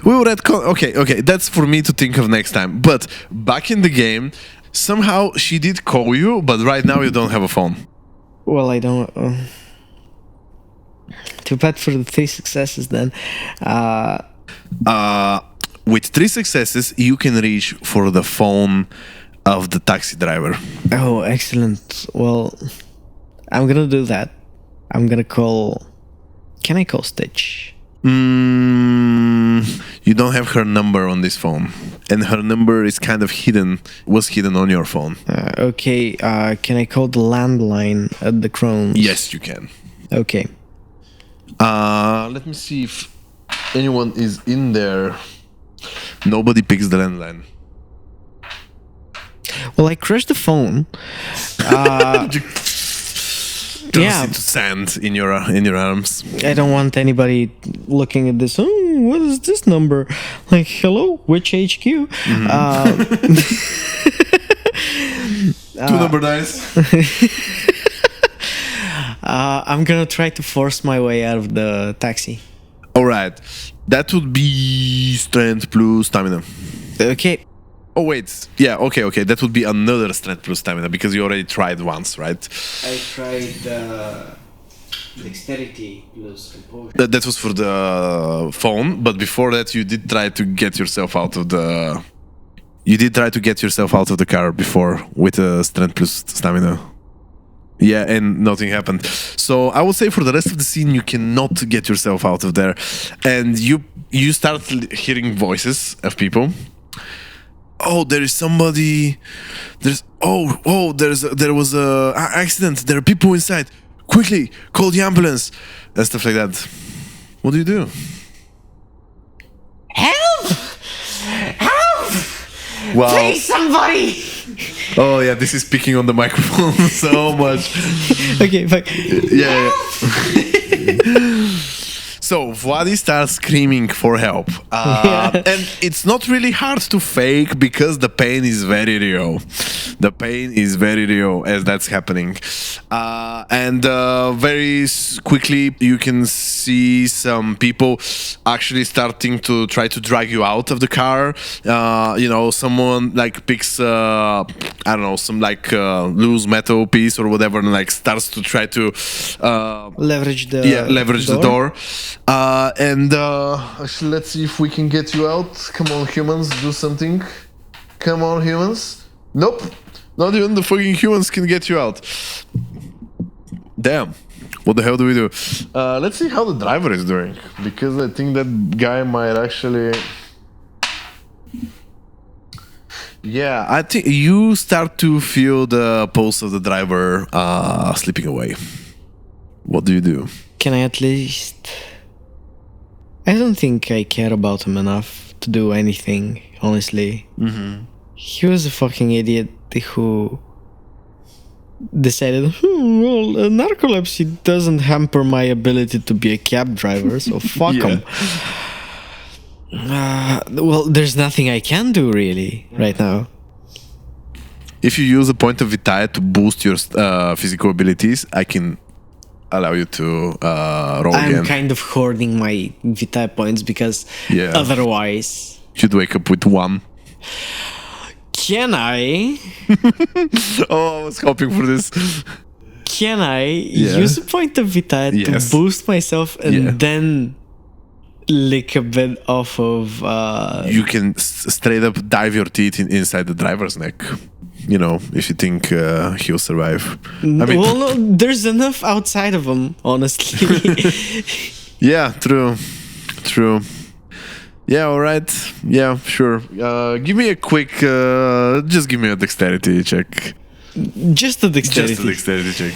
We were at... Okay, that's for me to think of next time. But back in the game, somehow she did call you, but right now you don't have a phone. Well, I don't... Too bad for the 3 successes then. With 3 successes, you can reach for the phone of the taxi driver. Oh, excellent. Well, I'm gonna do that. I'm gonna call... Can I call Stitch? don't have her number on this phone, and her number is kind of hidden. Was hidden on your phone. Okay. Can I call the landline at the Crohn's? Yes, you can. Okay. Let me see if anyone is in there. Nobody picks the landline. Well, I crushed the phone. Yeah. Into sand in your arms. I don't want anybody looking at this. Oh, what is this number? Like, hello, which HQ? Two number dice. I'm gonna try to force my way out of the taxi. All right, that would be strength plus stamina. Okay. Oh wait, yeah, okay. That would be another strength plus stamina because you already tried once, right? I tried dexterity plus composure. That was for the phone, but before that, you did try to get yourself out of the. You did try to get yourself out of the car before with a strength plus stamina. Yeah, and nothing happened. So I would say for the rest of the scene, you cannot get yourself out of there, and you start hearing voices of people. Oh, there is somebody. There was a accident. There are people inside. Quickly, call the ambulance and stuff like that. What do you do? Help! Help! Wow. Please, somebody! Oh yeah, this is speaking on the microphone so much. Okay, fuck. Yeah. So Vladi starts screaming for help, and it's not really hard to fake because the pain is very real. The pain is very real as that's happening, and very quickly you can see some people actually starting to try to drag you out of the car. Someone like picks I don't know, some like loose metal piece or whatever, and like starts to try to Leverage the the door. Actually, let's see if we can get you out. Come on, humans, do something. Come on, humans. Nope, not even the fucking humans can get you out. Damn, what the hell do we do? Let's see how the driver is doing, because I think that guy might actually. Yeah, I think you start to feel the pulse of the driver slipping away. What do you do? Can I at least... I don't think I care about him enough to do anything, honestly. Mm-hmm. He was a fucking idiot who decided, narcolepsy doesn't hamper my ability to be a cab driver, so fuck him. Well, there's nothing I can do, really, right now. If you use a point of vitae to boost your physical abilities, I can allow you to roll again. I'm kind of hoarding my vitae points because otherwise... You'd wake up with 1. Can I? Oh, I was hoping for this. Can I use a point of vitae to boost myself and then lick a bit off of... You can straight up dive your teeth inside the driver's neck. You know, if you think he'll survive. I mean, well, no, there's enough outside of him, honestly. Yeah, true. Yeah, all right. Yeah, sure. Give me a quick... just give me a dexterity check. Just a dexterity. Just a dexterity check.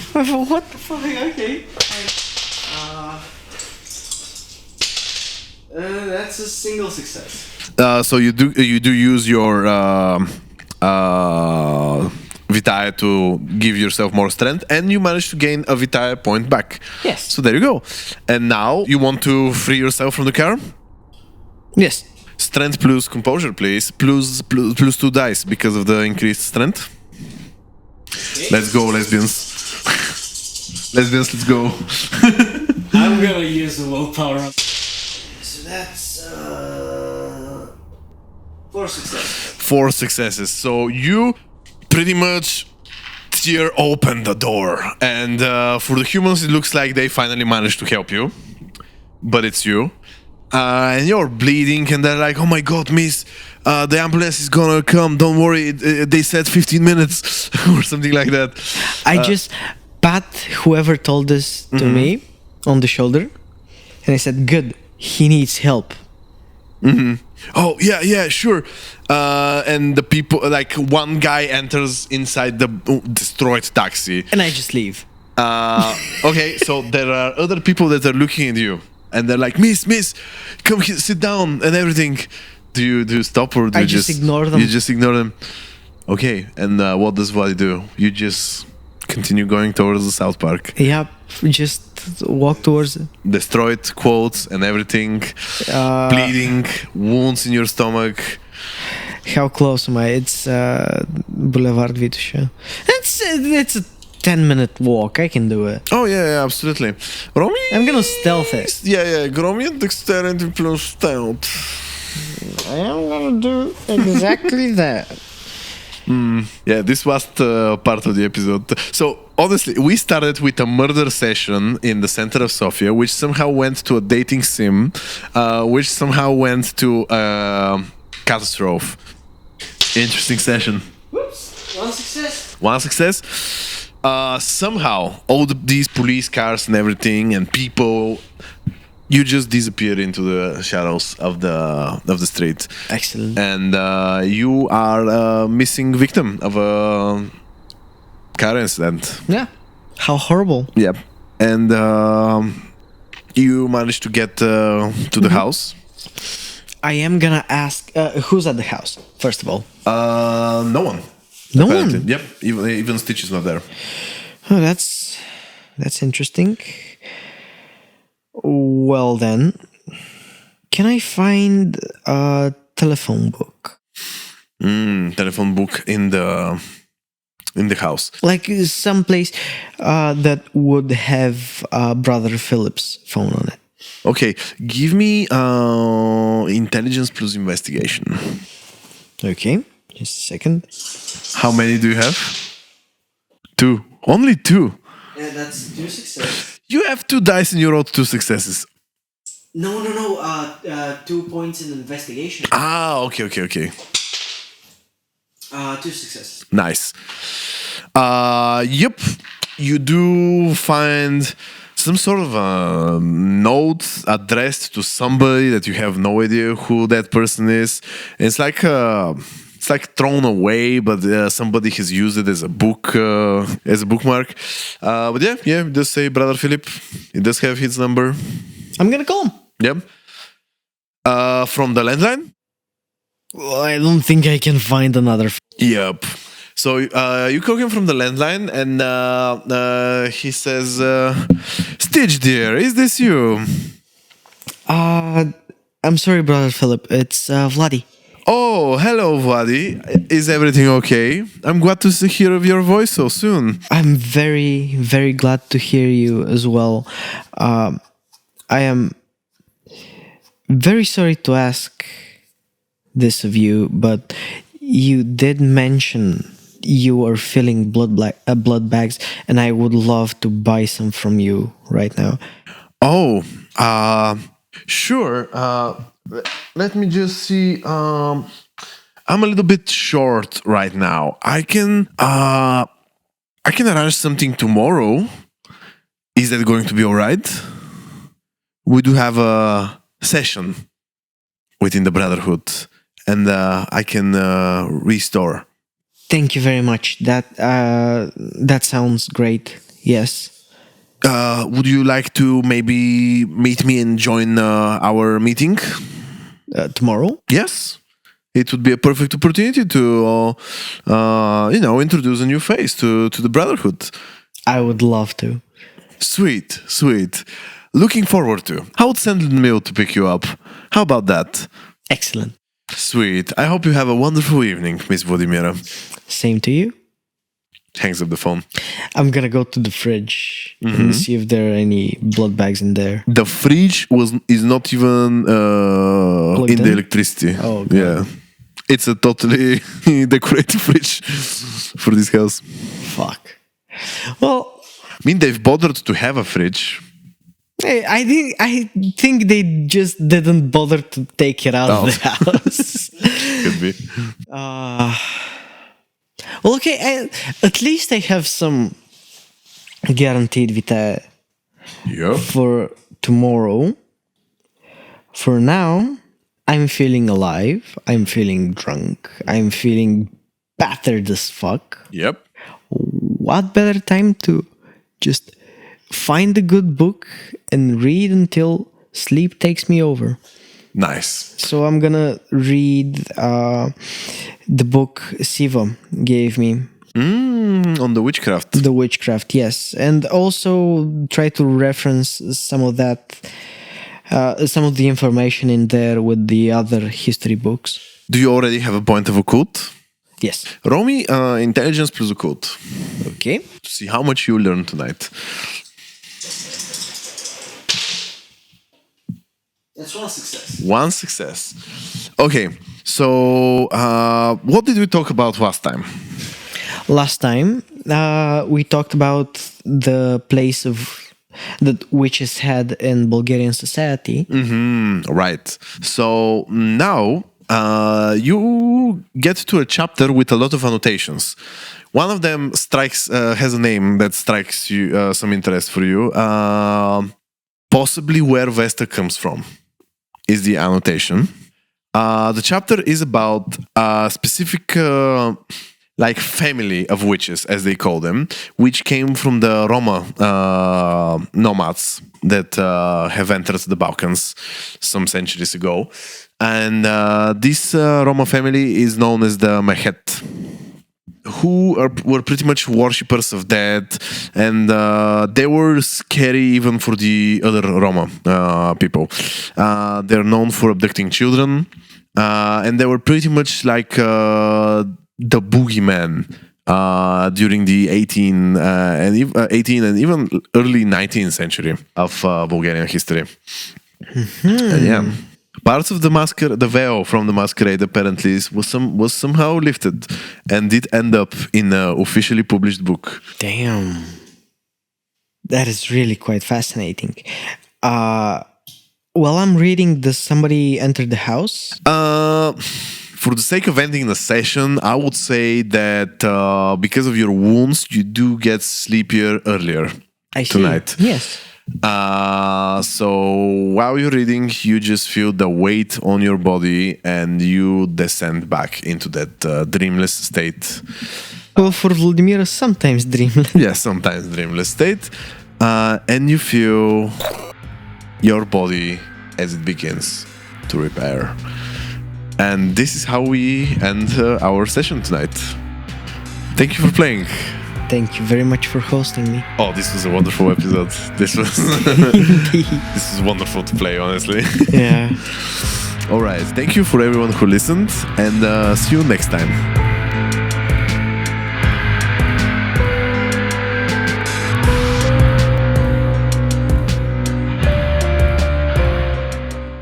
What the fuck? Okay. That's a single success. So you do use your vitae to give yourself more strength, and you manage to gain a vitae point back. Yes. So there you go. And now you want to free yourself from the car? Yes. Strength plus composure, please. Plus 2 dice because of the increased strength. Okay. Let's go, lesbians. Lesbians, let's go. I'm gonna use a willpower. So that's 4 successes. 4 successes. So you pretty much tear open the door, and for the humans it looks like they finally managed to help you, but it's you, and you're bleeding, and they're like, oh my god, miss, the ambulance is gonna come, don't worry, they said 15 minutes or something like that. I just pat whoever told this to me on the shoulder, and I said, good, he needs help. Oh yeah, sure. And the people, like one guy enters inside the destroyed taxi. And I just leave. Okay, so there are other people that are looking at you, and they're like, "Miss, come here, sit down," and everything. Do you stop or do I you just ignore them. You just ignore them. Okay, and what does Vladi do? You just continue going towards the South Park. Yep, just walk towards it. Destroyed quotes and everything, bleeding, wounds in your stomach. How close am I? It's Boulevard Vitusha. It's a 10-minute walk. I can do it. Oh yeah, absolutely. Romy, I'm gonna stealth it. Yeah. Romy dexterity plus stealth. I am gonna do exactly that. Yeah, this was part of the episode. So honestly, we started with a murder session in the center of Sofia, which somehow went to a dating sim, which somehow went to catastrophe. Interesting session. Whoops! One success. Somehow, all these police cars and everything and people, you just disappear into the shadows of the street. Excellent. And you are a missing victim of a car incident. Yeah. How horrible. Yep. And you managed to get to the house. I am gonna ask who's at the house, first of all. No one. No Apparently. one. Yep. Even Stitch is not there. Oh, that's interesting. Well then, can I find a telephone book? Telephone book in the house. Like someplace that would have Brother Philip's phone on it. Okay, give me intelligence plus investigation. Okay, just a second. How many do you have? 2. Only 2. Yeah, that's 2 successes. You have 2 dice and you rolled 2 successes. No. 2 points in investigation. Ah, okay. 2 successes. Nice. Yep. You do find some sort of a note addressed to somebody that you have no idea who that person is. It's like thrown away, but somebody has used it as a book, as a bookmark. But yeah, just say Brother Philip. It does have his number. I'm gonna call him. Yep. From the landline? Well, I don't think I can find another. Yep. So you call him from the landline, and he says, "Stitch, dear, is this you?" I'm sorry, Brother Philip. It's Vladi. Oh, hello, Vladi. Is everything okay? I'm glad to hear of your voice so soon. I'm very, very glad to hear you as well. I am very sorry to ask this of you, but you did mention you are filling blood bags, and I would love to buy some from you right now. Oh, sure. Let me just see. I'm a little bit short right now. I can arrange something tomorrow. Is that going to be all right? We do have a session within the Brotherhood, and I can restore. Thank you very much. That sounds great. Yes. Would you like to maybe meet me and join our meeting? Tomorrow? Yes. It would be a perfect opportunity to, introduce a new face to the Brotherhood. I would love to. Sweet. Looking forward to. I would send Mill to pick you up. How about that? Excellent. Sweet. I hope you have a wonderful evening, Miss Vladimira. Same to you. Hangs up the phone. I'm gonna go to the fridge and see if there are any blood bags in there. The fridge is not even in the electricity. Oh, God. Yeah. It's a totally decorated fridge for this house. Fuck. Well, I mean, they've bothered to have a fridge. I think they just didn't bother to take it out of the house. Could be. Well, okay. At least I have some guaranteed vitae Yep. for tomorrow. For now, I'm feeling alive. I'm feeling drunk. I'm feeling battered as fuck. Yep. What better time to just find a good book and read until sleep takes me over? Nice. So I'm gonna read the book Siva gave me. On the witchcraft. The witchcraft, yes. And also try to reference some of that, some of the information in there with the other history books. Do you already have a point of occult? Yes. Roll me intelligence plus occult Okay. to see how much you learn tonight. That's one success. One success. Okay, so what did we talk about last time? Last time, we talked about the place that witches had in Bulgarian society. Right. So now you get to a chapter with a lot of annotations. One of them has a name that strikes you some interest for you. Possibly where Vesta comes from is the annotation. The chapter is about a specific family of witches, as they call them, which came from the Roma nomads that have entered the Balkans some centuries ago. And this Roma family is known as the Mehet, who were pretty much worshippers of dead, and they were scary even for the other Roma people. They're known for abducting children, and they were pretty much like the boogeyman during the 18 and even early 19th century of Bulgarian history. And yeah. Parts of the veil from the masquerade apparently was somehow lifted and did end up in an officially published book. Damn. That is really quite fascinating. While I'm reading, does somebody enter the house? For the sake of ending the session, I would say that because of your wounds, you do get sleepier earlier tonight. Yes. So while you're reading, you just feel the weight on your body and you descend back into that dreamless state. Well, for Vladimira, sometimes dreamless. Yeah, sometimes dreamless state. And you feel your body as it begins to repair. And this is how we end our session tonight. Thank you for playing. Thank you very much for hosting me. Oh, this was a wonderful episode. This was this is wonderful to play, honestly. Yeah. All right. Thank you for everyone who listened, and see you next time.